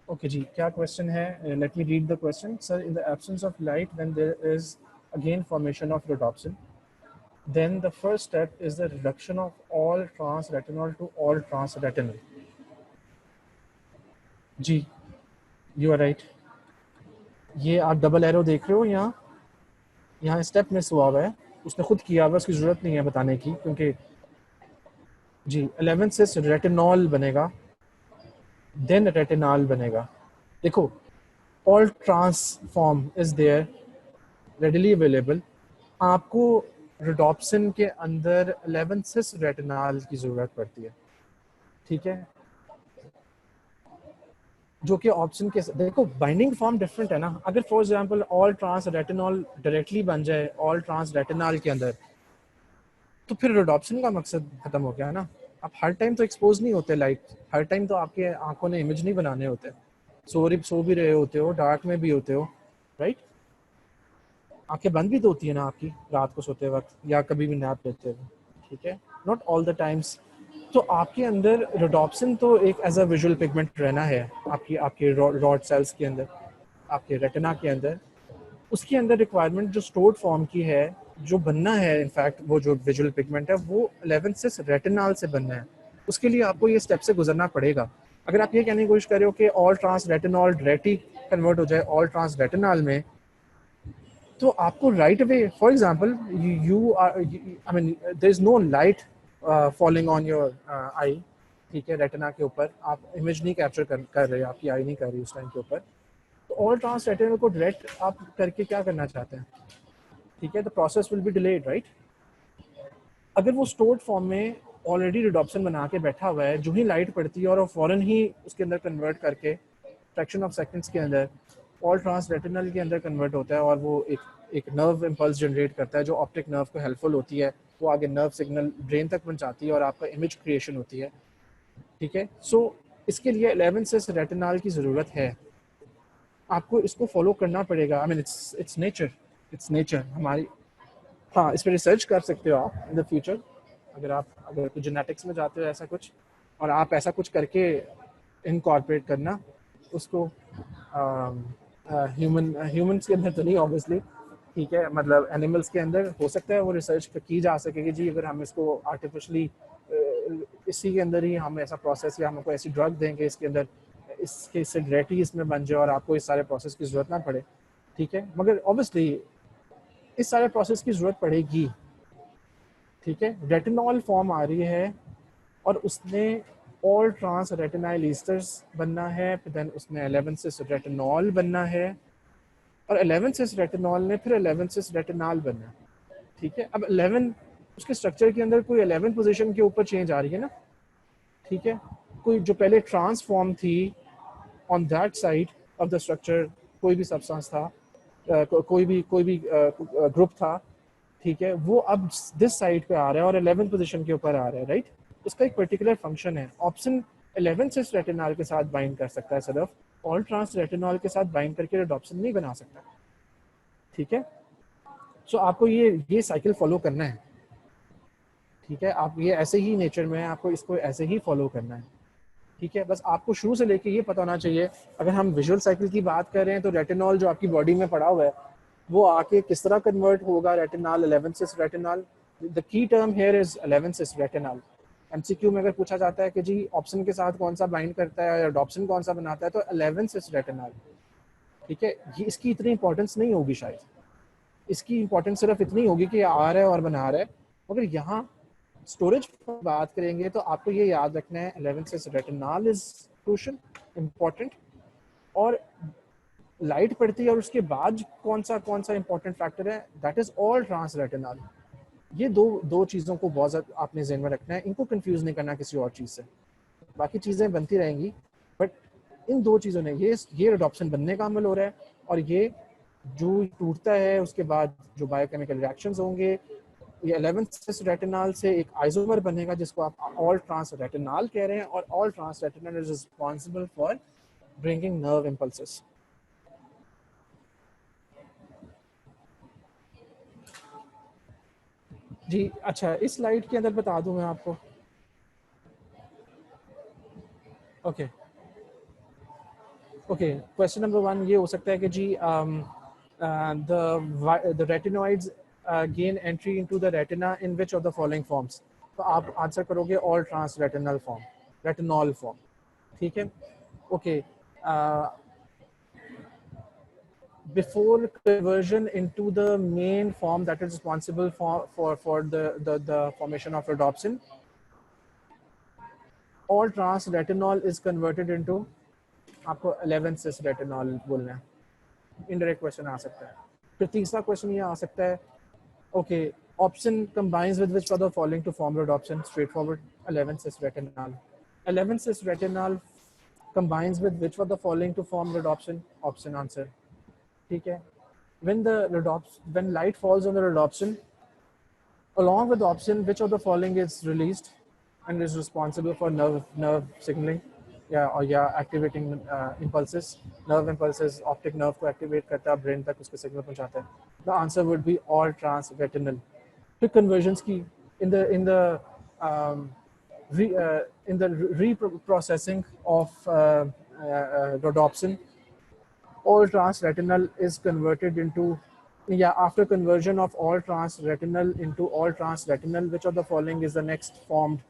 ओके जी, क्या क्वेश्चन है? Let me read the question. Sir, in the absence of light when there is again formation of rhodopsin, then the first step is the reduction of all trans retinol to all trans retinol. जी, you are right. ये आप double arrow देख रहे हो, यहाँ step miss हुआ है, उसने खुद किया हुआ, उसकी ज़रूरत नहीं है बताने की, क्योंकि जी 11 से रेटिनॉल बनेगा, देन रेटिनॉल बनेगा. देखो, all trans form is there readily available. आपको रोडोप्सिन के अंदर 11 सिस रेटिनॉल की ज़रूरत पड़ती है. ठीक है, जो कि ऑप्शन के, देखो बाइंडिंग फॉर्म डिफरेंट है ना. अगर for example all trans retinol directly बन जाए ऑल ट्रांस रेटिनॉल के अंदर, तो फिर रोडोप्सिन का मकसद खत्म हो गया ना. आप हर टाइम तो एक्सपोज नहीं होते लाइट, हर टाइम तो आपके आंखों ने इमेज नहीं बनाने होते. सो भी रहे होते हो, डार्क में भी होते हो, राइट. आंखें बंद भी तो होती है ना आपकी रात को सोते वक्त, या कभी भी नैप लेते हो. ठीक है, नॉट ऑल द टाइम्स. तो आपके अंदर रोडोप्सिन तो एक एज अ विजुअल पिगमेंट रहना है आपकी आपके रॉड सेल्स के अंदर, आपके रेटिना के अंदर. उसके अंदर रिक्वायरमेंट जो स्टोर्ड फॉर्म की है, जो बनना है, इनफैक्ट वो जो विजुअल पिगमेंट है वो 11 सिस रेटिनॉल से बनना है. उसके लिए आपको ये स्टेप से गुजरना पड़ेगा. अगर आप ये कहने की कोशिश कर रहे हो कि all trans retinol directly convert हो जाए ऑल ट्रांस रेटिनॉल में, तो आपको right away, for example you are, I mean there is no light falling on your eye. ठीक है, रेटिना के ऊपर आप इमेज नहीं कैप्चर कर रहे, आपकी आई नहीं कर रही उस टाइम के ऊपर. तो ऑल ट्रांस रेटिनल को डायरेक्ट आप करके क्या करना चाहते हैं? ठीक है, the process will be delayed, right. अगर वो स्टोर्ड फॉर्म में ऑलरेडी रिडॉप्शन बना के बैठा हुआ है, जो ही लाइट पड़ती है और वो फॉरन ही उसके अंदर कन्वर्ट करके फ्रैक्शन ऑफ सेकंड्स के अंदर ऑल ट्रांस रेटिनल के अंदर कन्वर्ट होता है, और वो एक नर्व इम्पल्स जनरेट करता है जो ऑप्टिक नर्व को हेल्पफुल होती है. वो आगे नर्व सिग्नल ब्रेन तक पहुंचाती है और आपका इमेज क्रिएशन होती है. ठीक है, सो इसके लिए 11 सिस रेटिनॉल की ज़रूरत है, आपको इसको फॉलो करना पड़ेगा। आई मीन इट्स नेचर हमारी। हाँ, इस पर रिसर्च कर सकते हो आप इन द फ्यूचर, अगर कुछ जेनेटिक्स में जाते हो ऐसा कुछ, और आप ऐसा कुछ करके इनकॉर्पोरेट करना उसको ह्यूमंस के अंदर तो नहीं ऑब्वियसली, ठीक है, मतलब एनिमल्स के अंदर हो सकता है वो रिसर्च की जा सके कि जी अगर हम इसको आर्टिफिशली इसी के अंदर ही हम ऐसा प्रोसेस या हमको ऐसी ड्रग देंगे इसके अंदर इसके इससे डायरेक्टली इसमें बन जाए और आपको इस सारे प्रोसेस की ज़रूरत ना पड़े, ठीक है, मगर ऑब्वियसली इस सारे प्रोसेस की ज़रूरत पड़ेगी, ठीक है। रेटिनॉल फॉर्म आ रही है और उसने ऑल ट्रांस रेटिनाइल ईस्टर्स बनना है, फिर देन उसने 11 सिस रेटिनॉल बनना है, और 11 सिस रेटिनॉल ने फिर 11 सिस रेटिनॉल बनना है, ठीक है। अब 11 उसके स्ट्रक्चर के अंदर कोई 11 पोजीशन के ऊपर चेंज आ रही है ना, ठीक है, कोई जो पहले ट्रांसफॉर्म थी on that side of the structure, कोई भी सब्सटेंस था, कोई भी ग्रुप था, ठीक है, वो अब दिस साइड पे आ रहा है और 11 पोजीशन के ऊपर आ रहा है, राइट। इसका एक पर्टिकुलर फंक्शन है, ऑप्शन 11 सिस रेटिनॉल के साथ बाइंड कर सकता है सिर्फ, ऑल ट्रांस रेटिनॉल के साथ बाइंड करके रेडॉप्सिन नहीं बना सकता, ठीक है। सो आपको ये साइकिल फॉलो करना है, ठीक है, आप ये ऐसे ही नेचर में है, आपको इसको ऐसे ही फॉलो करना है, ठीक है। बस आपको शुरू से लेके ये पता होना चाहिए, अगर हम विजुअल साइकिल की बात कर रहे हैं तो रेटिनॉल जो आपकी बॉडी में पड़ा हुआ है वो आके किस तरह कन्वर्ट होगा retinol 11 cis retinol. The key term here is 11 cis retinol. MCQ में अगर पूछा जाता है कि जी ऑप्शन के साथ कौन सा बाइंड करता है या अडॉप्शन कौन सा बनाता है, तो 11 सिस रेटिनॉल, ठीक है। ये इसकी इतनी इंपॉर्टेंस नहीं होगी शायद, इसकी इंपॉर्टेंस सिर्फ इतनी होगी कि आ रहा है और बना रहा है, मगर यहाँ स्टोरेज पर बात करेंगे तो आपको ये याद रखना है 11 cis retinol is crucial important, और लाइट पड़ती है और उसके बाद कौन सा इंपॉर्टेंट फैक्टर है, that is all trans retinol. ये दो चीज़ों को बहुत ज़्यादा आपने ज़हन में रखना है, इनको कंफ्यूज नहीं करना किसी और चीज़ से, बाकी चीज़ें बनती रहेंगी बट इन दो चीज़ों ने ये अडॉप्शन बनने का अमल हो रहा है, और ये जो टूटता है उसके बाद जो बायोकेमिकल रिएक्शंस होंगे, ये 11 सिस रेटिनॉल से एक आइसोमर बनेगा जिसको आप ऑल ट्रांस रेटिनॉल कह रहे हैं, और all trans retinol is responsible for bringing nerve impulses. जी अच्छा, इस स्लाइड के अंदर बता दूं मैं आपको, ओके ओके, क्वेश्चन नंबर 1 ये हो सकता है कि जी the retinoids gain entry into the retina in which of the following forms, तो आप आंसर करोगे all trans retinal form, retinol form, ठीक है, okay. Before conversion into the main form that is responsible for the formation of rhodopsin, all trans retinol is converted into, आपको 11 cis retinol बोलना है, indirect question आ सकता है। फिर तीसरा question ये आ सकता है, okay, option combines with which of the following to form rhodopsin, straightforward 11 cis retinol. 11 cis retinol combines with which of the following to form rhodopsin, option answer, ठीक है। when light falls on the rhodopsin, along with the option which of the following is released and is responsible for nerve signaling या activating impulses, nerve impulses optic nerve को activate करता है, brain तक उसके signal पहुंचाता है, the answer would be all trans retinal। फिर conversions की um, in the reprocessing of rhodopsin, all trans retinal is converted into, after conversion of all trans retinal into all trans retinal, which of the following is the next formed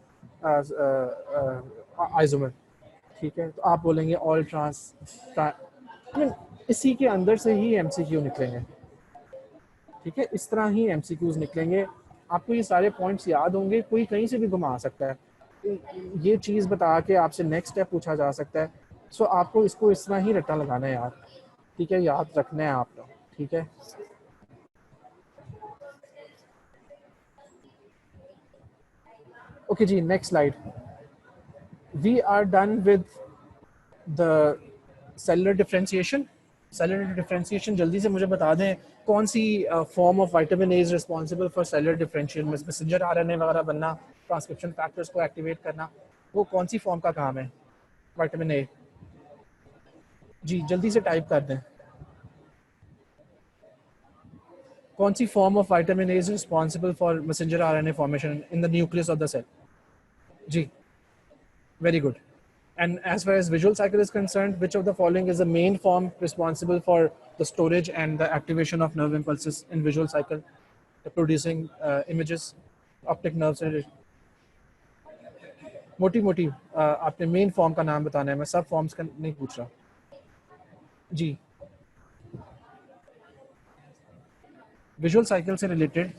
isomer, ठीक है। तो आप बोलेंगे all trans, इसी के अंदर से ही MCQ निकलेंगे, ठीक है, इस तरह ही एमसीक्यूज निकलेंगे। आपको ये सारे पॉइंट्स याद होंगे, कोई कहीं से भी घुमा सकता है, ये चीज़ बता के आपसे नेक्स्ट स्टेप पूछा जा सकता है। सो आपको इसको इस तरह ही रट्टा लगाना है यार, ठीक है, याद रखना है आपको, ठीक है। ओके जी, next slide. We are done with the cellular differentiation. Cellular differentiation जल्दी से मुझे बता दें, कौन सी form of vitamin A is responsible for cellular differentiation, messenger RNA वगैरह बनना, ट्रांसक्रिप्शन फैक्टर्स को एक्टिवेट करना, वो कौन सी फॉर्म का काम है? विटामिन ए? जी जल्दी से टाइप कर दें। कौन सी form of vitamin A is responsible for messenger RNA formation in the nucleus of the cell? जी, very good. And as far as visual cycle is concerned, which of the following is the main form responsible for the storage and the activation of nerve impulses in visual cycle, producing images, optic nerve cell? मोटी मोटी आपने main form का नाम बताना है, मैं सब forms का नहीं पूछ रहा। जी, विजुअल साइकिल से रिलेटेड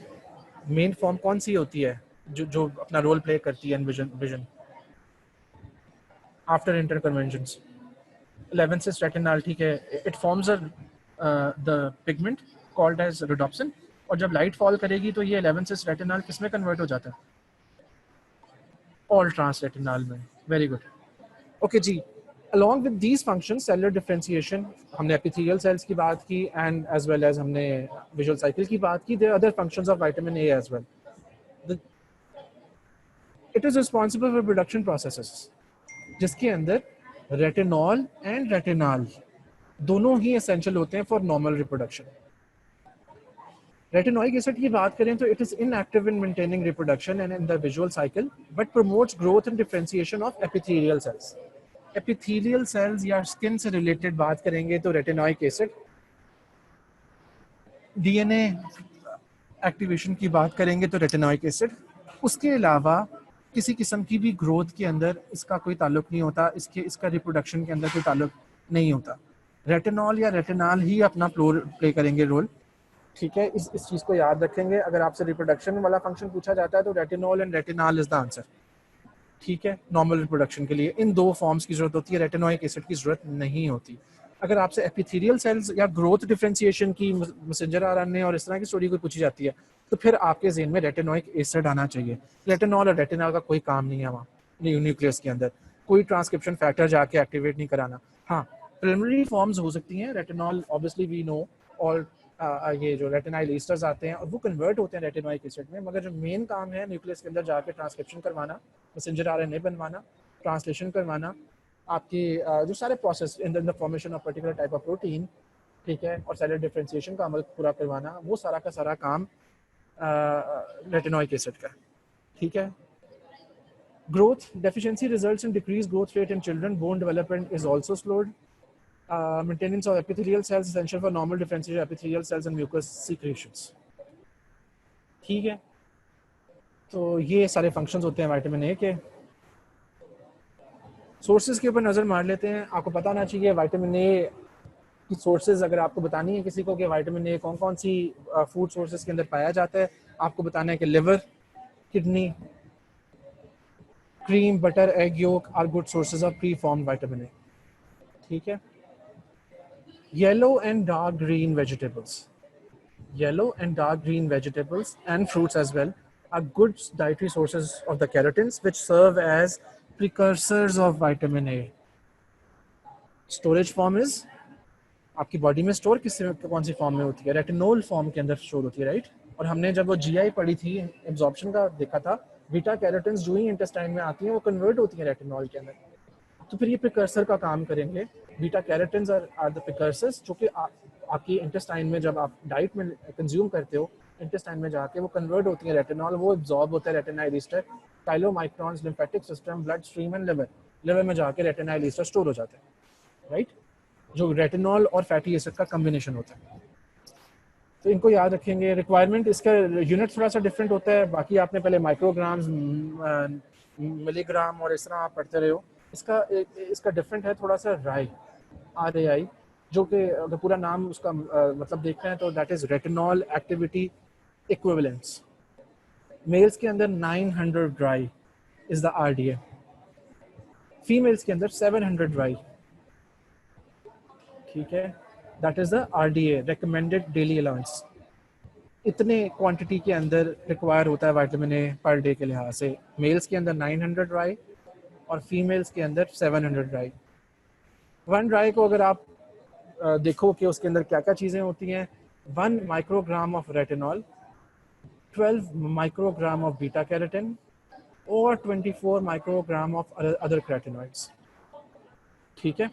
मेन फॉर्म कौन सी होती है जो जो अपना रोल प्ले करती है in vision after interconversions? 11 cis retinal, ठीक है, it forms the pigment called as rhodopsin, और जब लाइट फॉल करेगी तो ये 11 cis retinal किस में कन्वर्ट हो जाता है? ऑल ट्रांस रेटिनल में। Very good. ओके जी, along with these functions cellular differentiation, हमने epithelial cells की बात की and as well as हमने visual cycle की बात की, there are other functions of vitamin A as well. It is responsible for production processes जिसके अंदर रेटिनॉल एंड रेटिनाल दोनों ही एसेंशियल होते हैं for normal reproduction. Retinoic acid की बात करें तो it is inactive in maintaining reproduction and in the visual cycle but promotes growth and differentiation of epithelial cells. Epithelial cells या स्किन से related बात करेंगे तो रेटिनोइक एसिड, डीएनए एक्टिवेशन की बात करेंगे तो रेटिनोइक एसिड, उसके अलावा किसी किस्म की भी ग्रोथ के अंदर इसका कोई ताल्लुक नहीं होता, इसका रिप्रोडक्शन के अंदर कोई ताल्लुक नहीं होता। रेटिनॉल या रेटिनाल ही अपना प्ले करेंगे रोल, ठीक है, इस चीज़ को याद रखेंगे। अगर आपसे रिप्रोडक्शन वाला फंक्शन पूछा जाता है तो retinol and retinal is the answer, ठीक है। नॉर्मल रिप्रोडक्शन के लिए इन दो फॉर्म्स की जरूरत होती है, रेटिनोइक एसिड की जरूरत नहीं होती। अगर आपसे एपिथेलियल सेल्स या ग्रोथ डिफरेंशिएशन की, मैसेंजर आरएनए और इस तरह की स्टोरी कोई पूछी जाती है तो फिर आपके ज़हन में रेटिनोइक एसिड आना चाहिए। रेटिनॉल और रेटिनल का कोई काम नहीं है वहाँ न्यूक्लियस के अंदर, कोई ट्रांसक्रिप्शन फैक्टर जाके एक्टिवेट नहीं कराना। हाँ, प्रिलिमिनरी फॉर्म्स हो सकती हैं रेटिनॉल, ऑब्वियसली वी नो, और ये जो रेटिनाइल ईस्टर्स आते हैं और वो कन्वर्ट होते हैं रेटिनोइक एसिड में, मगर जो मेन काम है न्यूक्लियस के अंदर जाके ट्रांसक्रिप्शन करवाना, मैसेंजर आरएनए बनवाना, ट्रांसलेशन करवाना, आपकी जो सारे process in the formation of particular type of protein, ठीक है, और सेलुलर डिफरेंशिएशन का अमल पूरा करवाना, वो सारा का सारा काम रेटिनोइक एसिड का, ठीक है। Growth deficiency results in decrease growth rate in children, bone development is also slowed, maintenance of epithelial cells essential for normal differentiation of epithelial cells and mucous secretions, ठीक है। तो ये सारे फंक्शंस होते हैं विटामिन ए के। Sources के ऊपर नज़र मार लेते हैं। आपको पता होना चाहिए विटामिन ए की सोर्सेज, अगर आपको बतानी है किसी को कि विटामिन ए कौन कौन सी फूड सोर्सेज के अंदर पाया जाता है, आपको बताना है कि liver, kidney, cream, butter, egg yolk are good sources of preformed vitamin A, ठीक है। Yellow and dark green vegetables, yellow and dark green vegetables and fruits as well are good dietary sources of the keratins which serve as precursors of vitamin A. Storage form is, आपकी body में store कौन सी form में होती है? Retinol form के अंदर store होती है, राइट। और हमने जब वो जीआई पढ़ी थी, एब्जॉर्प्शन का देखा था, बीटा कैरोटिन्स जो ही इंटेस्टाइन में आती हैं वो कन्वर्ट होती हैं रेटिनोल के अंदर, तो फिर ये प्रिकर्सर का काम करेंगे। Beta carotenes are the precursors जो कि आपकी इंटेस्टाइन में जब आप डाइट में कंज्यूम करते हो, इंटेस्टाइन में जाके वो कन्वर्ट होती है रेटिनॉल, वो एब्जॉर्ब होता है retinyl ester, chylomicrons, lymphatic system, blood stream and liver में जाके रेटिनाइल ईस्टर स्टोर हो जाता है, राइट, जो रेटिनॉल और फैटी एसिड का कम्बिनेशन होता है। तो इनको याद रखेंगे। रिक्वायरमेंट, इसका यूनिट थोड़ा सा डिफरेंट होता है, बाकी आपने पहले माइक्रोग्राम्स, मिलीग्राम और इस तरह आप पढ़ते रहे हो। इसका डिफरेंट है थोड़ा सा, RAI, जो कि अगर पूरा नाम उसका मतलब देखते हैं तो that is retinol activity equivalents. Males के अंदर 900 dry is the RDA, females के अंदर 700 ड्राई, ठीक है, that is the RDA, recommended daily allowance. इतने क्वांटिटी के अंदर रिक्वायर होता है विटामिन ए पर डे के लिहाज से। मेल्स के अंदर 900 ड्राई और फीमेल्स के अंदर 700 ड्राई। 1 ड्राई को अगर आप देखो कि उसके अंदर क्या क्या चीज़ें होती हैं, 1 microgram of retinol, 12 microgram of beta carotene और 24 माइक्रोग्राम ऑफ अदर कैरोटिनॉइड्स। ठीक है।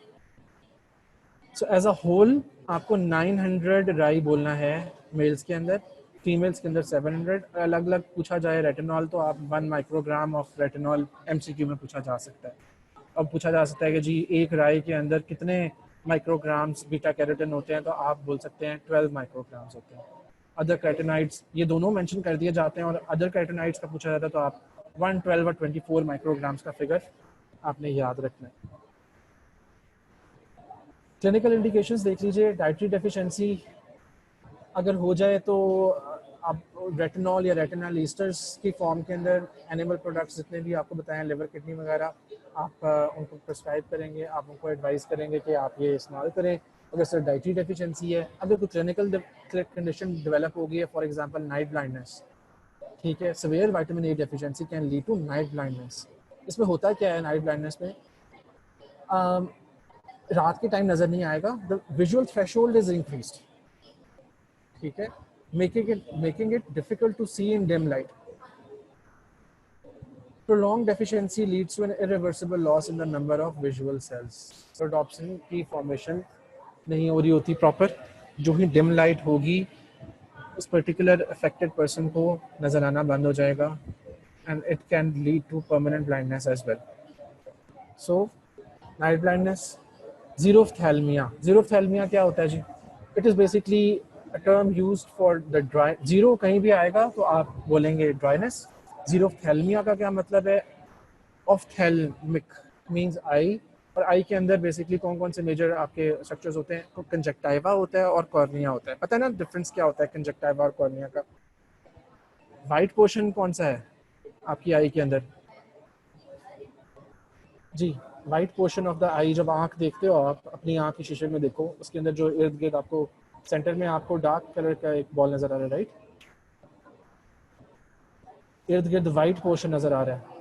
सो एज अ होल आपको 900 राई बोलना है मेल्स के अंदर, फीमेल्स के अंदर 700। अलग अलग पूछा जाए रेटिनॉल तो आप 1 माइक्रोग्राम ऑफ रेटिनॉल एमसीक्यू में पूछा जा सकता है। अब पूछा जा सकता है कि जी एक राई के अंदर कितने माइक्रोग्राम्स बीटा कैरोटीन होते हैं, तो आप बोल सकते हैं 12 माइक्रोग्राम्स होते हैं। अदर कैरोटीनॉइड्स ये दोनों मेंशन कर दिए जाते हैं, और अदर कैरोटीनॉइड्स का पूछा जाता है तो आप 112 और 24 माइक्रोग्राम्स का फिगर आपने याद रखना है। क्लिनिकल इंडिकेशंस देख लीजिए। डाइटरी डेफिशिएंसी अगर हो जाए तो आप रेटिनॉल या रेटिनल ईस्टर्स की फॉर्म के अंदर एनिमल प्रोडक्ट्स जितने भी आपको बताएं, लिवर किडनी वगैरह, आप उनको प्रिस्क्राइब करेंगे, आप उनको एडवाइस करेंगे कि आप ये इस्तेमाल करें। अगर सर डाइटरी डेफिशिएंसी है, अगर कोई क्लिनिकल कंडीशन डेवलप हो गई है, फॉर एग्जांपल नाइट ब्लाइंडनेस, ठीक है, severe vitamin A deficiency can lead to night blindness. इसमें होता क्या है नाइट ब्लाइंडनेस में, रात के टाइम नजर नहीं आएगा, the visual threshold is increased, ठीक है, making it difficult to see in dim light. Prolonged deficiency leads to an irreversible loss in the number of visual cells. Rhodopsin की formation नहीं हो रही होती प्रॉपर, जो ही dim light होगी उस particular affected person को नजर आना बंद हो जाएगा, and it can lead to permanent blindness as well. So night blindness. Xerophthalmia. Xerophthalmia क्या होता है जी? It is basically a term used for the dry. Zero कहीं भी आएगा तो आप बोलेंगे dryness. Xerophthalmia का क्या मतलब है? Ophthalmic means eye, और आई के अंदर बेसिकली कौन कौन से मेजर आपके स्ट्रक्चर्स होते हैं? कंजक्टाइवा होता है और कॉर्निया होता है। पता है ना डिफरेंस क्या होता है कंजक्टाइवा और कॉर्निया का? वाइट पोर्शन कौन सा है आपकी आई के अंदर? जी, वाइट पोर्शन ऑफ द आई, जब आंख देखते हो आप अपनी आंख के शीशे में देखो, उसके अंदर जो इर्द गिर्द आपको सेंटर में आपको डार्क कलर का एक बॉल नजर आ रहा है, राइट? इर्द गिर्द वाइट पोर्शन नजर आ रहा है,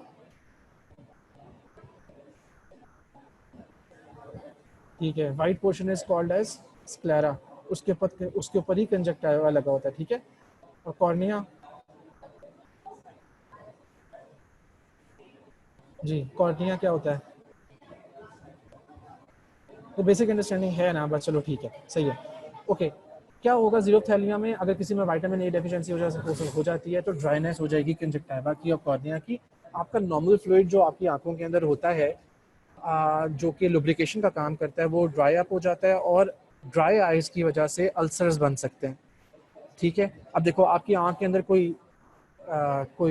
ठीक है। White portion is called as sclera. उसके ऊपर ही कंजक्टिवा लगा होता है, ठीक है। और कॉर्निया, जी कॉर्निया क्या होता है? तो बेसिक अंडरस्टैंडिंग है ना, बस चलो ठीक है, सही है, ओके। क्या होगा जीरोथैलिया में? अगर किसी में विटामिन ए डेफिशिएंसी हो जाती है तो ड्राइनेस हो जाएगी कंजक्टिवा की और कॉर्निया की। आपका नॉर्मल फ्लूइड जो आपकी आंखों के अंदर होता है, जो कि लुब्रिकेशन का काम करता है, वो ड्राई अप हो जाता है, और ड्राई आइज की वजह से अल्सर्स बन सकते हैं, ठीक है। अब देखो आपकी आंख के अंदर कोई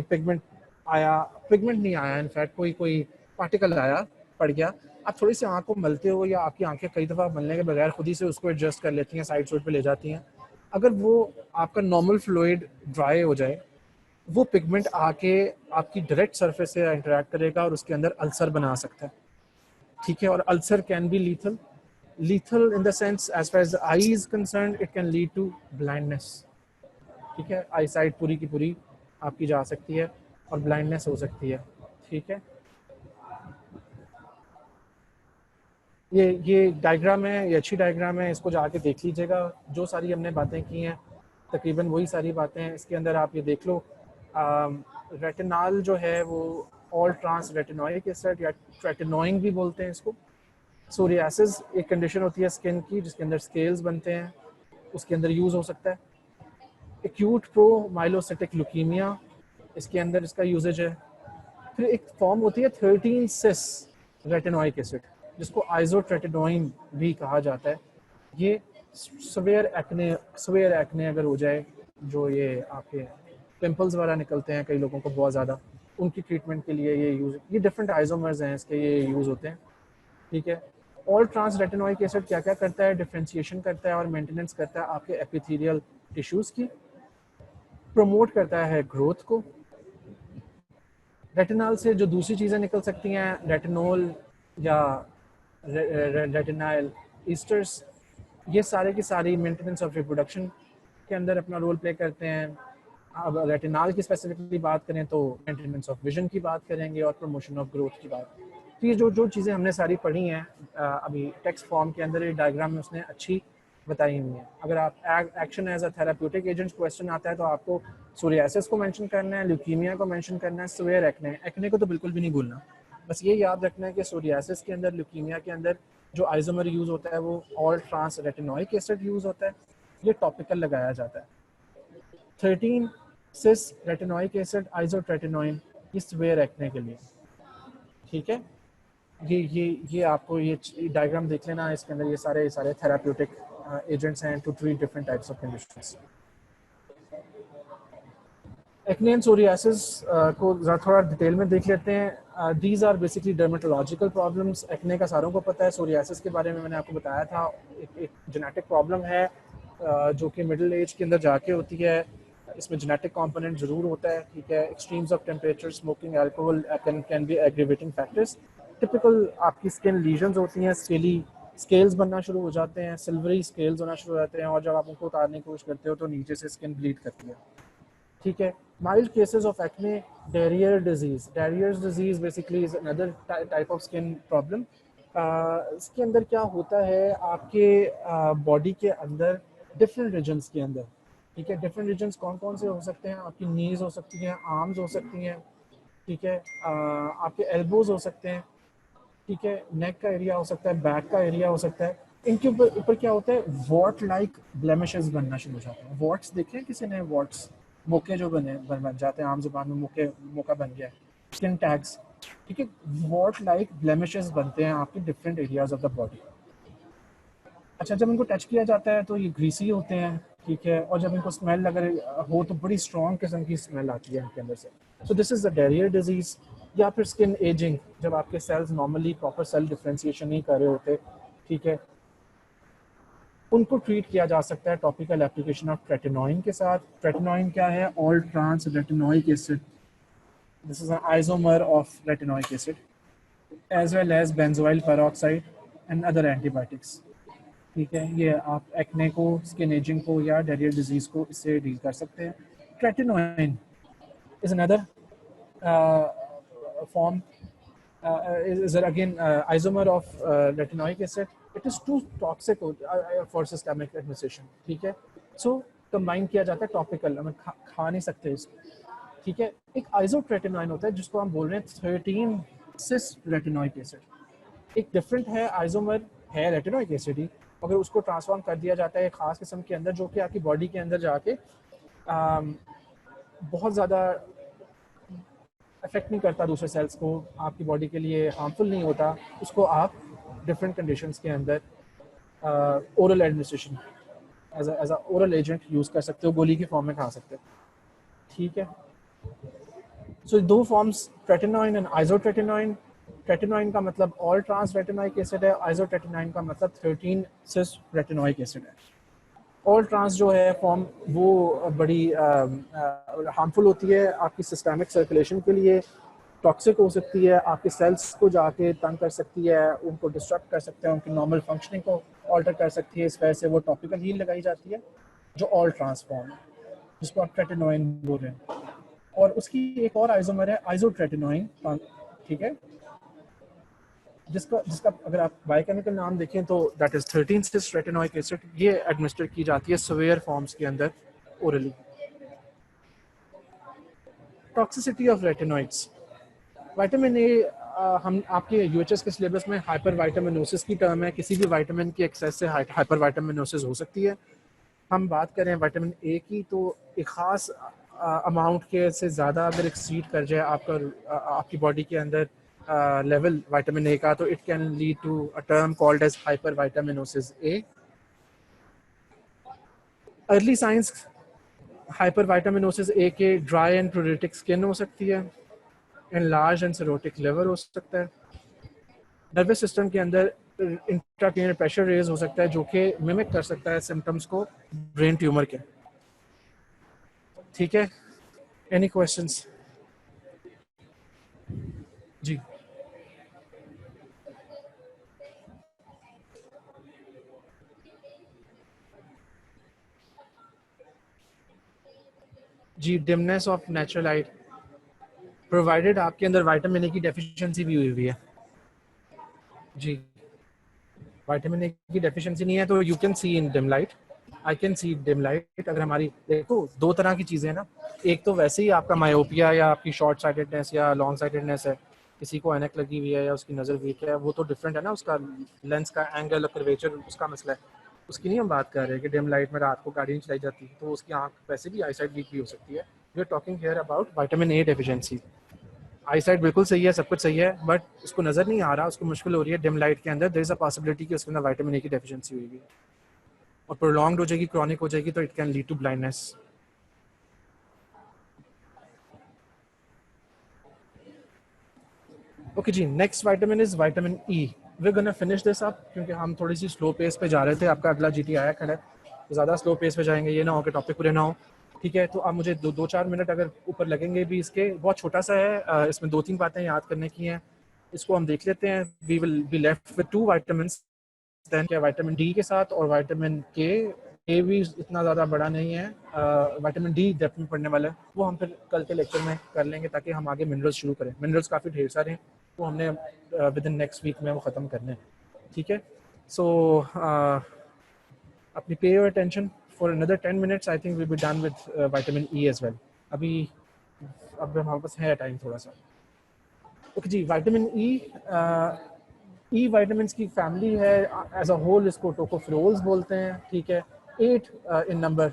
पिगमेंट आया, पिगमेंट नहीं आया, इनफैक्ट कोई कोई पार्टिकल आया, पड़ गया, आप थोड़ी सी आंख को मलते हो, या आपकी आंखें कई दफ़ा मलने के बगैर खुद ही से उसको एडजस्ट कर लेती हैं, साइड साइड पे ले जाती हैं। अगर वो आपका नॉर्मल फ्लूइड ड्राई हो जाए, वो पिगमेंट आके आपकी डायरेक्ट सरफेस से इंटरेक्ट करेगा और उसके अंदर अल्सर बना सकता है, ठीक है। और ulcer can be lethal in the sense as far as the eye is concern, it can lead to blindness, ठीक है। आई साइट पूरी की पूरी आपकी जा सकती है और ब्लाइंडनेस हो सकती है, ठीक है। ये डायग्राम है, ये अच्छी डायग्राम है, इसको जाके देख लीजिएगा। जो सारी हमने बातें की हैं तकरीबन वही सारी बातें हैं इसके अंदर, आप ये देख लो। रेटिनॉल जो है वो ऑल ट्रांस रेटिनोइक एसिड या रेटिनोइंग भी बोलते हैं इसको। सोरियासिस एक कंडीशन होती है स्किन की जिसके अंदर स्केल्स बनते हैं, उसके अंदर यूज़ हो सकता है। एक्यूट प्रो माइलोसिटिक ल्यूकीमिया, इसके अंदर इसका यूजेज है। फिर एक फॉर्म होती है 13 सिस रेटिनोइक एसिड, जिसको आइसोट्रेटिनोइन भी कहा जाता है। ये सवेयर एक्ने अगर हो जाए, जो ये आपके पिंपल्स वगैरह निकलते हैं कई लोगों को बहुत ज़्यादा, उनकी ट्रीटमेंट के लिए ये डिफरेंट आइसोमर्स हैं इसके, ये यूज़ होते हैं, ठीक है। ऑल ट्रांस रेटिनोइक एसिड क्या क्या करता है? डिफ्रेंशिएशन करता है और मेंटेनेंस करता है आपके एपिथेलियल टिश्यूज़ की, प्रमोट करता है ग्रोथ को। रेटिनॉल से जो दूसरी चीज़ें निकल सकती हैं, रेटिनोल या रेटिनाइल ईस्टर्स, ये सारे की सारी मेंटेनेंस ऑफ रिप्रोडक्शन के अंदर अपना रोल प्ले करते हैं। अब रेटिनॉल की स्पेसिफिकली बात करें तो मेंटेनेंस ऑफ विजन की बात करेंगे और प्रमोशन ऑफ ग्रोथ की बात। तो ये जो जो चीज़ें हमने सारी पढ़ी हैं अभी टेक्स्ट फॉर्म के अंदर, ये डायग्राम में उसने अच्छी बताई हुई है। अगर आप action as a therapeutic agent question आता है तो आपको सोरियासिस को मेंशन करना है, ल्यूकीमिया को मेंशन करना है, सिवियर एक्ने को तो बिल्कुल भी नहीं भूलना। बस ये याद रखना है कि सोरियासिस के अंदर, ल्यूकीमिया के अंदर जो आइसोमर यूज़ होता है वो all trans retinoic acid use होता है, ये टॉपिकल लगाया जाता है। 13 सिस रेटिनोइक एसिड आइसोट्रेटिनोइन, ये सीवियर एक्ने के लिए। ठीक है, ये आपको ये डायग्राम देख लेना, इसके अंदर ये सारे थेराप्यूटिक एजेंट्स हैं to treat different types of conditions. Acne and psoriasis को थोड़ा डिटेल में देख लेते हैं। These are basically dermatological problems. Acne का सारों को पता है, सोरियासिस के बारे में मैंने आपको बताया था, एक जेनेटिक प्रॉब्लम है जो कि मिडिल एज के अंदर जाके होती है। इसमें जेनेटिक कंपोनेंट ज़रूर होता है, ठीक है। Extremes of temperature, smoking, alcohol can be aggravating factors. Typical आपकी स्किन लीजन्स होती हैं, स्केल्स बनना शुरू हो जाते हैं, सिल्वरी स्केल्स होना शुरू हो जाते हैं, और जब आप उनको उतारने की कोशिश करते हो तो नीचे से स्किन ब्लीड करती है, ठीक है। Mild cases of acne, Darier disease. Darier disease basically is another type of skin problem. इसके अंदर क्या होता है, आपके बॉडी के अंदर डिफरेंट रीजन्स के अंदर, ठीक है, डिफरेंट रीजन्स कौन कौन से हो सकते हैं, आपकी नीज हो सकती हैं, आर्म्स हो सकती हैं, ठीक है, आपके एल्बोज हो सकते हैं, ठीक है, नेक का एरिया हो सकता है, बैक का एरिया हो सकता है। इनके ऊपर क्या होता है, वॉट लाइक ब्लेमिशेस बनना शुरू हो जाते हैं। वॉट्स देखे हैं किसी ने, वॉट्स, मोके जो बन जाते हैं, आम जुबान में मोका बन गया है, स्किन टैग्स, ठीक है। वॉट लाइक ब्लेमिशेस बनते हैं आपके different areas of the body. अच्छा, जब इनको टच किया जाता है तो ये ग्रीसी होते हैं, ठीक है, और जब इनको स्मेल अगर हो तो बड़ी स्ट्रॉन्ग किस्म की स्मेल आती है इनके अंदर से। So this is the Darier disease. या फिर स्किन एजिंग, जब आपके cells normally proper cell differentiation नहीं कर रहे होते, ठीक है, उनको ट्रीट किया जा सकता है टॉपिकल एप्लीकेशन ऑफ ट्रेटिनोइन के साथ। ट्रेटिनोइन क्या है, all trans retinoic acid, this is an isomer of retinoic acid, as well as benzoyl peroxide and other antibiotics, ठीक है। ये आप एक्ने को, स्किन एजिंग को या डायरियर डिजीज को इससे डील कर सकते हैं। Tretinoin is another form is again isomer of retinoic acid. It is too toxic for systemic administration, ठीक है। सो कंबाइन किया जाता है टॉपिकल, हमें खा नहीं सकते इसको, ठीक है। एक आइसोट्रेटिनोइन होता है जिसको हम बोल रहे हैं 13 सिस रेटिनोइक एसिड। एक डिफरेंट है, आइसोमर है रेटिनोइक एसिड ही, अगर उसको ट्रांसफॉर्म कर दिया जाता है एक खास किस्म के अंदर, जो कि आपकी बॉडी के अंदर जाके बहुत ज़्यादा अफेक्ट नहीं करता दूसरे सेल्स को, आपकी बॉडी के लिए हार्मफुल नहीं होता, उसको आप डिफरेंट कंडीशंस के अंदर oral administration as a oral agent use कर सकते हो, गोली की फॉर्म में खा सकते हो, ठीक है। सो दो forms, tretinoin and isotretinoin. Tretinoin का मतलब ऑल ट्रांस रेटिनोइक एसिड है, आइसोट्रेटिनोइन का मतलब 13 सिस रेटिनोइक एसिड है। ऑल ट्रांस जो है फॉर्म वो बड़ी हार्मफुल होती है आपकी सिस्टमिक सर्कुलेशन के लिए, टॉक्सिक हो सकती है, आपके सेल्स को जाके तंग कर सकती है, उनको डिस्टर्ब कर सकते हैं, उनकी नॉर्मल फंक्शनिंग को ऑल्टर कर सकती है। इस वजह से वो टॉपिकल हील लगाई जाती है, जो ऑल ट्रांस फॉर्म है, जिसको आप ट्रेटिनोइन बोल रहे हैं। और उसकी एक और आइसोमर है आइसोट्रेटिनोइन, ठीक है, जिसका जिसका अगर आप बायोकेमिकल नाम देखें तो that is 13 cis retinoic acid. ये एडमिनिस्टर की जाती है सिवियर फॉर्म्स के अंदर ओरली। Toxicity of retinoids, vitamin A, हम आपके यूएचएस के सिलेबस में हाइपर विटामिनोसिस की टर्म है, किसी भी विटामिन की एक्सेस से हाइपर विटामिनोसिस हो सकती है। हम बात करें विटामिन ए की, तो एक ख़ास अमाउंट के से ज़्यादा अगर एक्सीड कर जाए आपकी बॉडी के अंदर लेवल विटामिन ए का, तो it can lead to a term called as hypervitaminosis A. Early signs hypervitaminosis A के ड्राई एंड प्रोरेटिक स्किन हो सकती है, एनलार्ज एंड सिरोटिक लिवर हो सकता है, नर्वस सिस्टम के अंदर इंट्राक्रेनियल प्रेशर रेज हो सकता है, जो कि मिमिक कर सकता है सिम्टम्स को ब्रेन ट्यूमर के, ठीक है। Any questions? जी जी, dimness of natural light, provided आपके अंदर विटामिन ए की डेफिशिएंसी भी हुई हुई है। जी, विटामिन ए की डेफिशिएंसी नहीं है तो you can see in dim light, I can see dim light. अगर हमारी, देखो दो तरह की चीज़ें हैं ना, एक तो वैसे ही आपका मायोपिया या आपकी शॉर्ट साइटेडनेस या लॉन्ग साइटेडनेस है, किसी को ऐनक लगी हुई है या उसकी नज़र वीक है, वो तो डिफरेंट है ना, उसका लेंस का एंगल, कर्वेचर उसका मसला है। उसकी नहीं हम बात कर रहे कि डिम लाइट में रात को गाड़ी नहीं चलाई जाती, तो उसकी आंख वैसे भी आई साइड वीक भी हो सकती है। We are talking here about vitamin A deficiency. Eye side बिल्कुल सही है, सब कुछ सही है, बट उसको नज़र नहीं आ रहा, उसको मुश्किल हो रही है डिम लाइट के अंदर, देयर इज अ पॉसिबिलिटी कि उसके अंदर विटामिन ए की डेफिशिएंसी होगी और प्रोलॉन्ग्ड हो जाएगी, क्रॉनिक हो जाएगी, तो it can lead to blindness. Okay जी, next vitamin is vitamin E. We gonna finish this up क्योंकि हम थोड़ी सी स्लो पेस पे जा रहे थे। आपका अगला जीटी आया खड़ा है, तो ज़्यादा स्लो पेस पे जाएंगे, ये ना हो कि टॉपिक पूरे ना हो। ठीक है, तो आप मुझे दो चार मिनट अगर ऊपर लगेंगे भी इसके, बहुत छोटा सा है, इसमें 2-3 बातें याद करने की हैं, इसको हम देख लेते हैं। We will be left with 2 vitamins then, क्या विटामिन डी के साथ और विटामिन के। ए भी इतना ज़्यादा बड़ा नहीं है, विटामिन डी डेप्थ में पढ़ने वाला है, वो हम फिर कल के लेक्चर में कर लेंगे ताकि हम आगे मिनरल्स शुरू करें। मिनरल्स काफ़ी ढेर सारे हैं, वो हमने विद इन नेक्स्ट वीक में वो ख़त्म करने हैं। ठीक है, सो अपनी pay your attention for another 10 minutes, I think we be done with vitamin E as well. अभी अब हमारे पास है टाइम थोड़ा सा। ओके जी, विटामिन ई, ई विटामिन की फैमिली है एज अ होल, इसको टोकोफेरोल्स बोलते हैं। ठीक है, 8 इन नंबर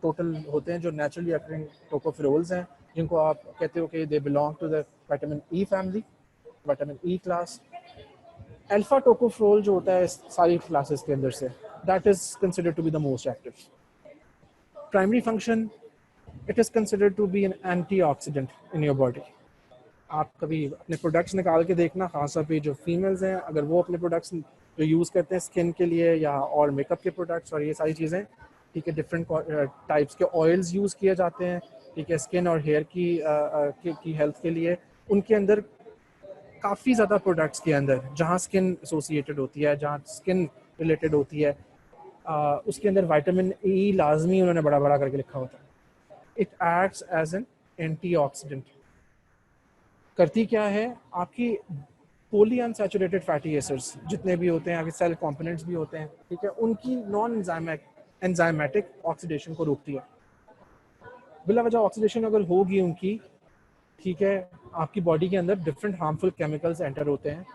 टोटल होते हैं जो नेचुरली अकरिंग टोकोफेरोल्स हैं, जिनको आप कहते हो कि they belong to the vitamin E family, vitamin E class. Alpha tocopherol जो होता है इस सारी क्लासेस के अंदर से, that is considered to be the most active. Primary function, it is considered to be an antioxidant in your body. आप कभी अपने प्रोडक्ट्स निकाल के देखना, खासतौर पे जो फीमेल्स हैं, अगर वो अपने प्रोडक्ट्स जो यूज़ करते हैं स्किन के लिए या और मेकअप के प्रोडक्ट्स और ये सारी चीज़ें, ठीक है, डिफरेंट टाइप्स के ऑयल्स यूज़ किए जाते हैं, ठीक है, स्किन और हेयर की हेल्थ के लिए। उनके अंदर काफ़ी ज़्यादा प्रोडक्ट्स के अंदर जहाँ स्किन एसोसिएटेड होती है, जहाँ स्किन रिलेटेड होती है, उसके अंदर विटामिन ई लाजमी उन्होंने बड़ा बड़ा करके लिखा होता है। It acts as an antioxidant. करती क्या है, आपकी पोली अनसैचुरेटेड फैटी एसिड्स जितने भी होते हैं, आपके सेल कंपोनेंट्स भी होते हैं, ठीक है, उनकी नॉन एंजाइमेटिक ऑक्सीडेशन को रोकती है। बिला वजह ऑक्सीडेशन अगर होगी उनकी, ठीक है, आपकी बॉडी के अंदर डिफरेंट हार्मफुल केमिकल्स एंटर होते हैं।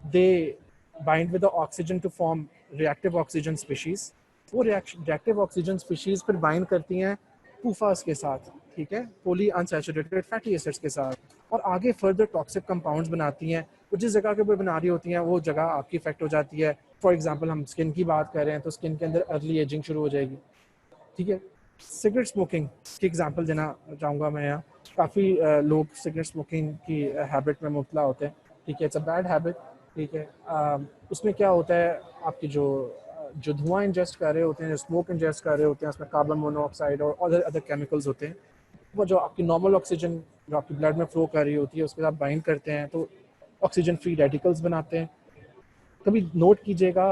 They bind with the oxygen to form reactive oxygen species. वो रिएक्टिव ऑक्सीजन स्पीशीज फिर बाइंड करती हैं पूफास के साथ, ठीक है, पोली अनसैचुरेटेड फैटी एसिड्स के साथ, और आगे फर्दर टॉक्सिक कंपाउंड्स बनाती हैं। वो जिस जगह के ऊपर बना रही होती हैं वो जगह आपकी इफेक्ट हो जाती है। फॉर एग्जांपल हम स्किन की बात कर रहे हैं तो स्किन के अंदर अर्ली एजिंग शुरू हो जाएगी। ठीक है, सिगरेट स्मोकिंग की एग्जांपल देना चाहूँगा मैं यहाँ। काफ़ी लोग सिगरेट स्मोकिंग की हैबिट में मुब्तला होते हैं, ठीक है, इट्स अ बैड हैबिट। ठीक है, उसमें क्या होता है, आपकी जो धुआं इंजेस्ट कर रहे होते हैं, जो स्मोक इंजेस्ट कर रहे होते हैं, उसमें कार्बन मोनोऑक्साइड और अदर अदर केमिकल्स होते हैं। वो जो आपकी नॉर्मल ऑक्सीजन जो आपकी ब्लड में फ्लो कर रही होती है उसके साथ बाइंड करते हैं, तो ऑक्सीजन फ्री रेडिकल्स बनाते हैं। कभी नोट कीजिएगा,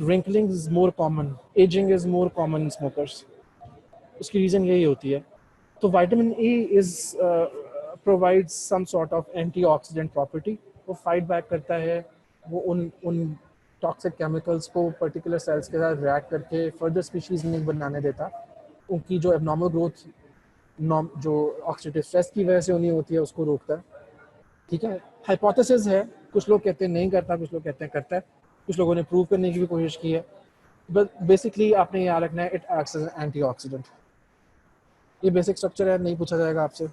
wrinkling is more common, ageing is more common in smokers. उसकी रीज़न यही होती है। तो vitamin A is provides some sort of antioxidant property. वो फाइट बैक करता है, वो उन टॉक्सिक केमिकल्स को पर्टिकुलर सेल्स के साथ रिएक्ट करके फर्दर स्पीशीज नहीं बनाने देता। उनकी जो एबनॉर्मल ग्रोथ जो ऑक्सीडेटिव स्ट्रेस की वजह से होनी होती है उसको रोकता है। ठीक है, हाइपोथेसिस है, कुछ लोग कहते हैं नहीं करता, कुछ लोग कहते हैं करता है, कुछ लोगों ने प्रूव करने की भी कोशिश की है, बट बेसिकली आपने याद रखना है, it acts as an antioxidant. ये बेसिक स्ट्रक्चर है, नहीं पूछा जाएगा आपसे।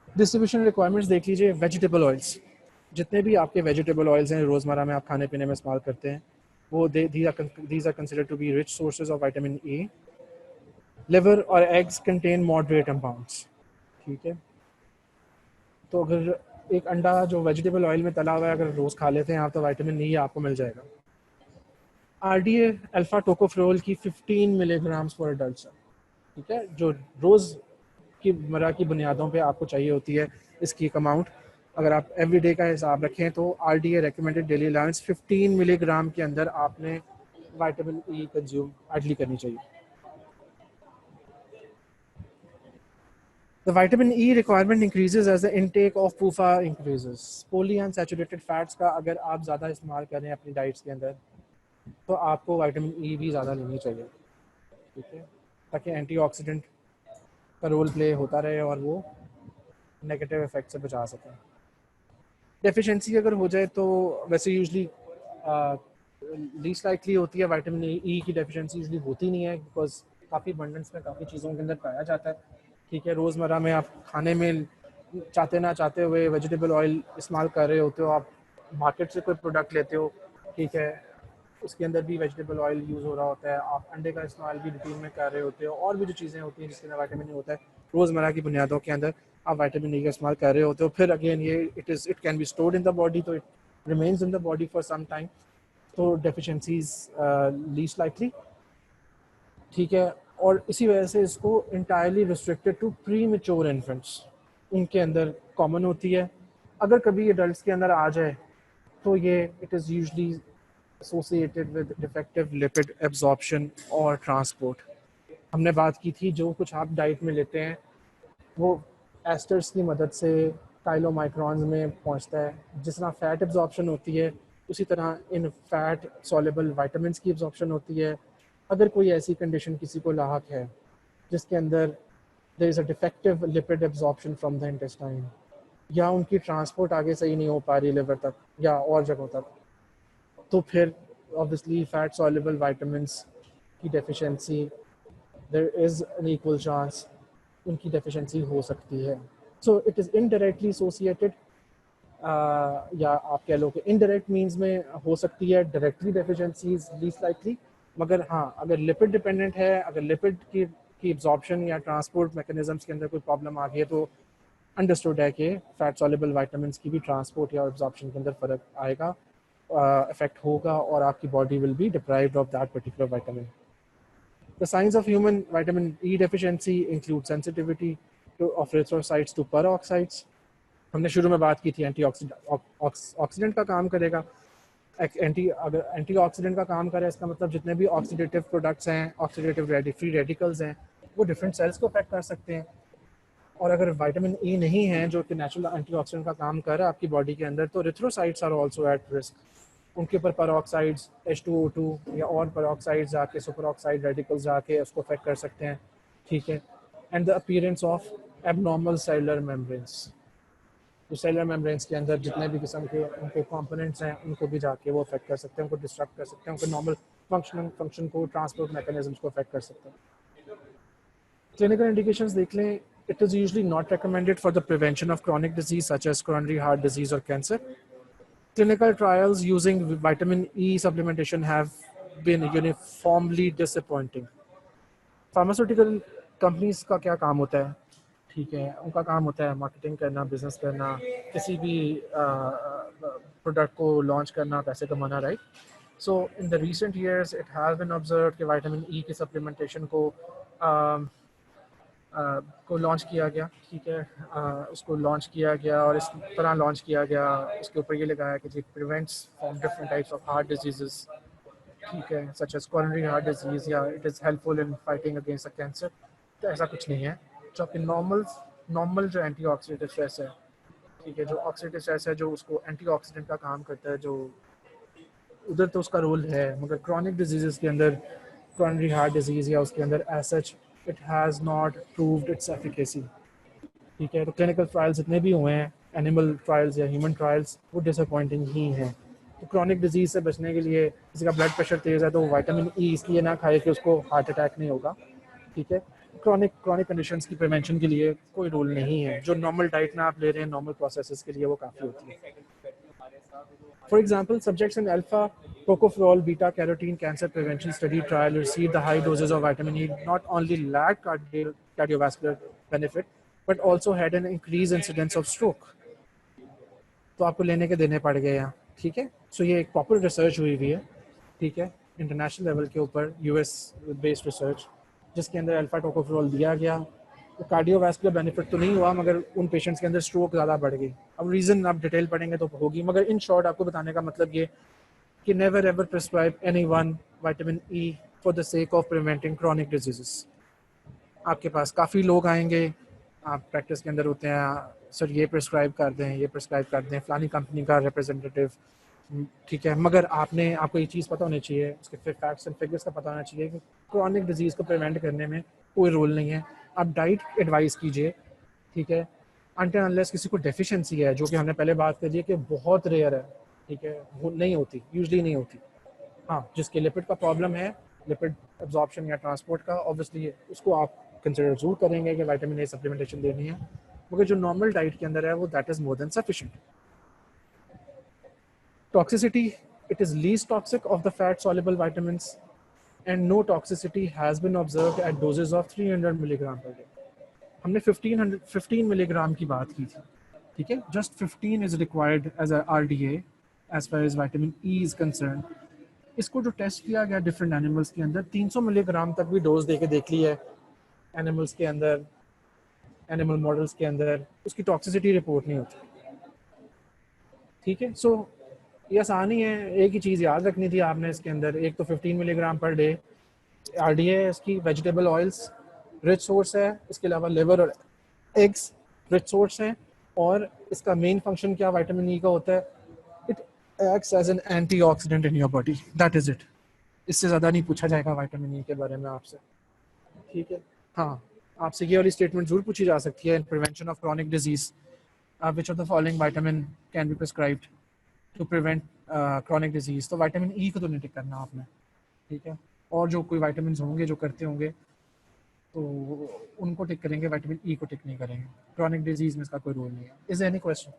डिस्ट्रीब्यूशन रिक्वायरमेंट्स देख लीजिए। वेजिटेबल ऑयल्स, जितने भी आपके वेजिटेबल ऑयल्स हैं रोज़मर्रा में आप खाने पीने में इस्तेमाल करते हैं, वो these are considered to be rich sources of vitamin A. Liver और एग्स कंटेन मॉडरेट अमाउंट्स। ठीक है, तो अगर एक अंडा जो वेजिटेबल ऑयल में तला हुआ है अगर रोज़ खा लेते हैं आप, तो विटामिन ई आपको मिल जाएगा। आरडीए अल्फा टोकोफेरोल की 15 मिलीग्राम्स फॉर एडल्ट, ठीक है, जो रोज़ की मरा की बुनियादों पे आपको चाहिए होती है इसकी एक अमाउंट। अगर आप एवरी डे का हिसाब रखें तो RDA recommended daily allowance 15 milligram के अंदर आपने विटामिन ई कंज्यूम एटली करनी चाहिए। The vitamin E requirement increases as the intake of PUFA increases. Polyunsaturated fats का अगर आप ज़्यादा इस्तेमाल करें अपनी डाइट्स के अंदर, तो आपको विटामिन ई भी ज़्यादा लेनी चाहिए, ठीक है, ताकि एंटीऑक्सीडेंट का रोल प्ले होता रहे और वो नेगेटिव इफेक्ट से बचा सकें। डेफिशिएंसी अगर हो जाए तो वैसे यूजली लीस्ट लाइकली होती है, विटामिन ई की डेफिशिएंसी यूजली होती नहीं है बिकॉज काफ़ी अबंडेंस में काफ़ी चीज़ों के अंदर पाया जाता है। ठीक है, रोज़मर्रा में आप खाने में चाहते ना चाहते हुए वेजिटेबल ऑयल इस्तेमाल कर रहे होते हो, आप मार्केट से कोई प्रोडक्ट लेते हो, ठीक है, उसके अंदर भी वेजिटेबल ऑयल यूज़ हो रहा होता है, आप अंडे का इस्तेमाल भी रूटीन में कर रहे होते हो, और भी जो चीज़ें होती हैं जिसके अंदर विटामिन ई होता है, रोज़मर्रा की बुनियादों के अंदर आप विटामिन ई का इस्तेमाल कर रहे होते हो। फिर अगेन ये it can be stored in the body, तो it remains in the body for some time, तो डेफिशिएंसीज लीस्ट लाइकली। ठीक है, और इसी वजह से इसको entirely restricted to premature infants उनके अंदर कॉमन होती है। अगर कभी एडल्ट के अंदर आ जाए तो ये it is usually associated with defective lipid absorption और ट्रांसपोर्ट। हमने बात की थी जो कुछ आप डाइट में लेते हैं वो एस्टर्स की मदद से काइलोमाइक्रॉन्स में पहुंचता है। जिस तरह फैट एब्जॉर्प्शन होती है उसी तरह इन फैट सॉल्युबल विटामिन्स की एब्जॉर्प्शन होती है। अगर कोई ऐसी कंडीशन किसी को लाक है जिसके अंदर there is a defective lipid absorption from the intestine, या उनकी ट्रांसपोर्ट आगे सही नहीं हो पा रही लिवर तक या और जगहों तक, तो फिर ऑब्वियसली फैट सॉल्युबल विटामिन्स की deficiency there is an equal chance उनकी डेफिशिएंसी हो सकती है। So it is indirectly associated, या आप कह लो कि इनडायरेक्ट मीन्स में हो सकती है, directly deficiency is least likely. मगर हाँ, अगर लिपिड डिपेंडेंट है, अगर लिपिड की एब्जॉर्प्शन या ट्रांसपोर्ट मैकेनिज्म्स के अंदर कोई प्रॉब्लम आ गई है तो अंडरस्टूड है कि फैट सॉल्युबल विटामिन्स की भी ट्रांसपोर्ट या एब्जॉर्प्शन के अंदर फ़र्क आएगा, इफेक्ट होगा, और आपकी body will be deprived of that particular vitamin. The signs of human vitamin E deficiency include sensitivity of erythrocytes to peroxides. हमने शुरू में बात की थी ऑक्सीडेंट का काम करेगा। अगर एंटीऑक्सीडेंट का काम करे इसका मतलब जितने भी ऑक्सीडेटिव प्रोडक्ट्स हैं, ऑक्सीडेटिव फ्री रेडिकल्स हैं, वो डिफरेंट सेल्स को अफेक्ट कर सकते हैं। और अगर विटामिन ई नहीं है जो कि नेचुरल एंटीऑक्सीडेंट का काम कर रहा है आपकी बॉडी के अंदर, तो erythrocytes are also at risk. उनके ऊपर पेरोक्साइड्स H2O2 या और पेरोक्साइड्स जाके सुपर ऑक्साइड रेडिकल्स जाके उसको अफेक्ट कर सकते हैं। ठीक है, and the appearance of abnormal cellular membranes, जो सेलुलर मेम्ब्रेन्स के अंदर जितने भी किस्म के उनके कंपोनेंट्स हैं उनको भी जाके वो अफेक्ट कर सकते हैं, उनको डिस्टर्ब कर सकते हैं, उनके नॉर्मल फंक्शन को, ट्रांसपोर्ट मैकेनिज्म्स को अफेक्ट कर सकते हैं। क्लिनिकल इंडिकेशंस देख लें, it is usually not recommended for the prevention of chronic disease such as coronary heart disease or cancer. Clinical trials using vitamin E supplementation have been uniformly disappointing. Pharmaceutical companies का क्या काम होता है? ठीक है, उनका काम होता है मार्केटिंग करना, बिजनेस करना, किसी भी प्रोडक्ट को लॉन्च करना, पैसे कमाना, right? So in the recent years it has been observed कि विटामिन ई की सप्लीमेंटेशन को लॉन्च किया गया। ठीक है, उसको लॉन्च किया गया और इस तरह लॉन्च किया गया, उसके ऊपर ये लगाया कि it prevents from different types of heart diseases, ठीक है, such as coronary heart disease, या it is helpful in fighting against the cancer. तो ऐसा कुछ नहीं है। जो आपकी नॉर्मल जो एंटीऑक्सीडेंट स्ट्रेस है, ठीक है, जो ऑक्सीडेटिव स्ट्रेस है जो उसको एंटीऑक्सीडेंट का काम करता है, जो उधर तो उसका रोल है, मगर क्रॉनिक डिजीज़ के अंदर, कोरोनरी हार्ट डिजीज़ या उसके अंदर as such it has not proved its efficacy. ठीक है, तो क्लिनिकल ट्रायल्स जितने भी हुए हैं, एनिमल ट्रायल्स या ह्यूमन ट्रायल्स, वो डिसअपॉइंटिंग ही हैं। तो क्रॉनिक डिजीज़ से बचने के लिए, किसी का ब्लड प्रेशर तेज़ है तो विटामिन ई इसलिए ना खाए कि उसको हार्ट अटैक नहीं होगा। ठीक है, क्रॉनिक कंडीशंस की प्रिवेंशन के लिए कोई रूल नहीं है। जो नॉर्मल डाइट में आप ले रहे हैं, नॉर्मल प्रोसेसेस के लिए वो काफ़ी होती है। For example, subjects in alpha tocopherol beta carotene cancer prevention study trial received the high doses of vitamin E not only lacked cardiovascular benefit but also had an increased incidence of stroke. तो आपको लेने के देने पड़ गए यहाँ। ठीक है, सो ये एक प्रॉपर रिसर्च हुई हुई है, ठीक है, इंटरनेशनल लेवल के ऊपर, यूएस बेस्ड रिसर्च, जिसके अंदर अल्फा टोकोफेरोल दिया गया। तो कार्डियोवास्कुलर बेनिफिट तो नहीं हुआ, मगर उन पेशेंट्स के अंदर स्ट्रोक ज़्यादा बढ़ गई। अब रीज़न आप डिटेल पढ़ेंगे तो होगी, मगर इन शॉर्ट आपको बताने का मतलब ये कि never ever prescribe anyone vitamin E for the sake of preventing chronic diseases. आपके पास काफ़ी लोग आएंगे, आप प्रैक्टिस के अंदर होते हैं, सर ये प्रिस्क्राइब कर दें, ये प्रिस्क्राइब कर दें, फलानी कंपनी का रिप्रेजेंटेटिव, ठीक है, मगर आपको ये चीज़ पता होनी चाहिए, उसके फैक्ट्स एंड फिगर्स का पता होना चाहिए कि क्रॉनिक डिजीज़ को प्रिवेंट करने में कोई रोल नहीं है। आप डाइट एडवाइस कीजिए, ठीक है, अनटिल अनलेस किसी को डेफिशिएंसी है, जो कि हमने पहले बात करी है कि बहुत रेयर है, ठीक है, वो नहीं होती, यूजली नहीं होती। हाँ, जिसके लिपिड का प्रॉब्लम है, लिपिड एब्जॉर्प्शन या ट्रांसपोर्ट का, ऑब्वियसली उसको आप कंसिडर जरूर करेंगे कि विटामिन ए सप्लीमेंटेशन देनी है, मगर जो नॉर्मल डाइट के अंदर है वो that is more than sufficient. Toxicity, it is least toxic of the fat soluble vitamins and no toxicity has been observed at doses of 300 milligram per day. हमने 15 milligram की बात की थी, ठीक है, just 15 is required as a RDA as far as vitamin E is concern. इसको जो test किया गया डिफरेंट एनिमल्स के अंदर, 300 मिलीग्राम तक भी डोज देके देख ली है एनिमल्स के अंदर, एनिमल मॉडल्स के अंदर, उसकी टॉक्सिसिटी रिपोर्ट नहीं होती, ठीक है। सो ये आसानी है, एक ही चीज़ याद रखनी थी आपने इसके अंदर, एक तो 15 मिलीग्राम पर डे RDA है इसकी, वेजिटेबल ऑयल्स रिच सोर्स है, इसके अलावा लिवर और एग्स रिच सोर्स है, और इसका मेन फंक्शन क्या विटामिन ई का होता है, it acts as an antioxidant in your body, that is it. इससे ज़्यादा नहीं पूछा जाएगा विटामिन ई के बारे में आपसे, ठीक है। हाँ, आपसे ये वाली स्टेटमेंट जरूर पूछी जा सकती है, in prevention of chronic disease which of the following vitamin can be prescribed to prevent chronic disease. तो विटामिन ई को तो नहीं टिक करना आपने, ठीक है, और जो कोई विटामिन होंगे जो करते होंगे तो उनको टिक करेंगे, विटामिन ई को टिक नहीं करेंगे। क्रॉनिक डिजीज में इसका कोई रोल नहीं है। Is there any question?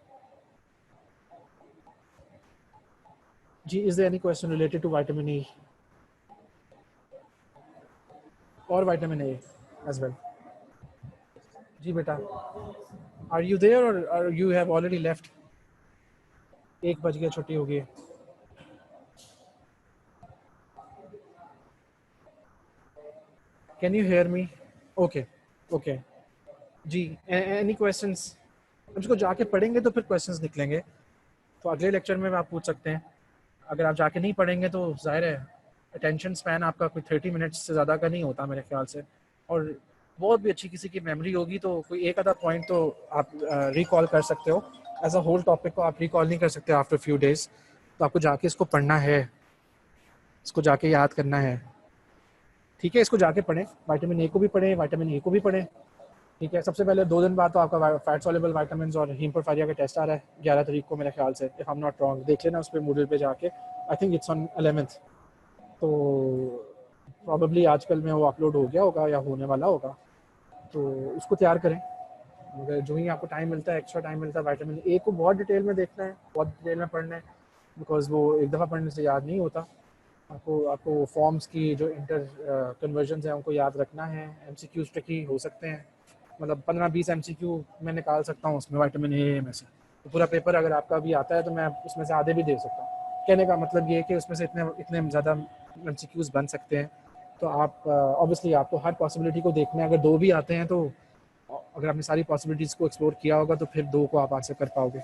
जी, is there any question related to vitamin E और विटामिन ए एज वेल? जी बेटा, आर यू देयर और यू हैव ऑलरेडी लेफ्ट? 1 बज गया, छुट्टी हो गई। Can you hear me? Okay okay जी, एनी क्वेश्चंस? हम इसको जाके पढ़ेंगे तो फिर क्वेश्चंस निकलेंगे, तो अगले लेक्चर में आप पूछ सकते हैं। अगर आप जाके नहीं पढ़ेंगे तो जाहिर है अटेंशन स्पैन आपका कोई 30 मिनट्स से ज़्यादा का नहीं होता मेरे ख्याल से, और बहुत भी अच्छी किसी की मेमोरी होगी तो कोई एक आधा पॉइंट तो आप रिकॉल कर सकते हो, एज अ होल टॉपिक को आप रिकॉल नहीं कर सकते आफ्टर फ्यू डेज। तो आपको जाके इसको पढ़ना है, इसको जाके याद करना है, ठीक है। इसको जाके पढ़ें, विटामिन ए को भी पढ़ें, विटामिन ई को भी पढ़ें, ठीक है। सबसे पहले 2 दिन बाद तो आपका फैट सॉल्युबल विटामिन और हीमोग्लोबिन का टेस्ट आ रहा है 11 तारीख को मेरे ख्याल से, if I am not wrong, देख लेना उस पर मूडल पे जाके, I think it's on 11th, तो प्रॉबेबली आजकल में वो अपलोड हो गया होगा या होने वाला होगा, तो उसको तैयार करें। मगर जो ही आपको टाइम मिलता है, एक्स्ट्रा टाइम मिलता है, विटामिन ए को बहुत डिटेल में देखना है, बहुत डिटेल में पढ़ना है, बिकॉज वो एक दफ़ा पढ़ने से याद नहीं होता। आपको आपको फॉर्म्स की जो इंटर कन्वर्जन है उनको याद रखना है। MCQs ट्रिकी हो सकते हैं, मतलब 15-20 MCQ मैं निकाल सकता हूँ उसमें विटामिन ए में से, तो पूरा पेपर अगर आपका भी आता है तो मैं उसमें से आधे भी दे सकता हूँ। कहने का मतलब ये है कि उसमें से इतने इतने ज़्यादा MCQs बन सकते हैं, तो आप ऑब्वियसली आपको हर पॉसिबिलिटी को देखना है। अगर 2 भी आते हैं तो अगर आपने सारी पॉसिबिलिटीज़ को एक्सप्लोर किया होगा तो फिर 2 को आप आंसर कर पाओगे,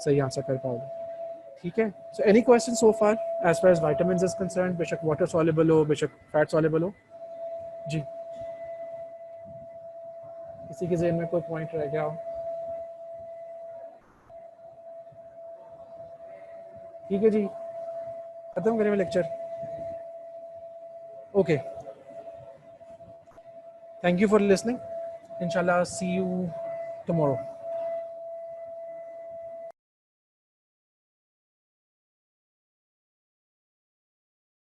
सही आंसर कर पाओगे, ठीक है। So any question so far as vitamin is concern, बेशक वाटर सॉल्युबल हो, बेशक फैट सॉल्युबल हो? जी, किसी के जहन में कोई पॉइंट रह गया हो? ठीक है जी, खत्म करें lecture? Okay, thank you for listening, इंशाल्लाह सी यू टुमारो।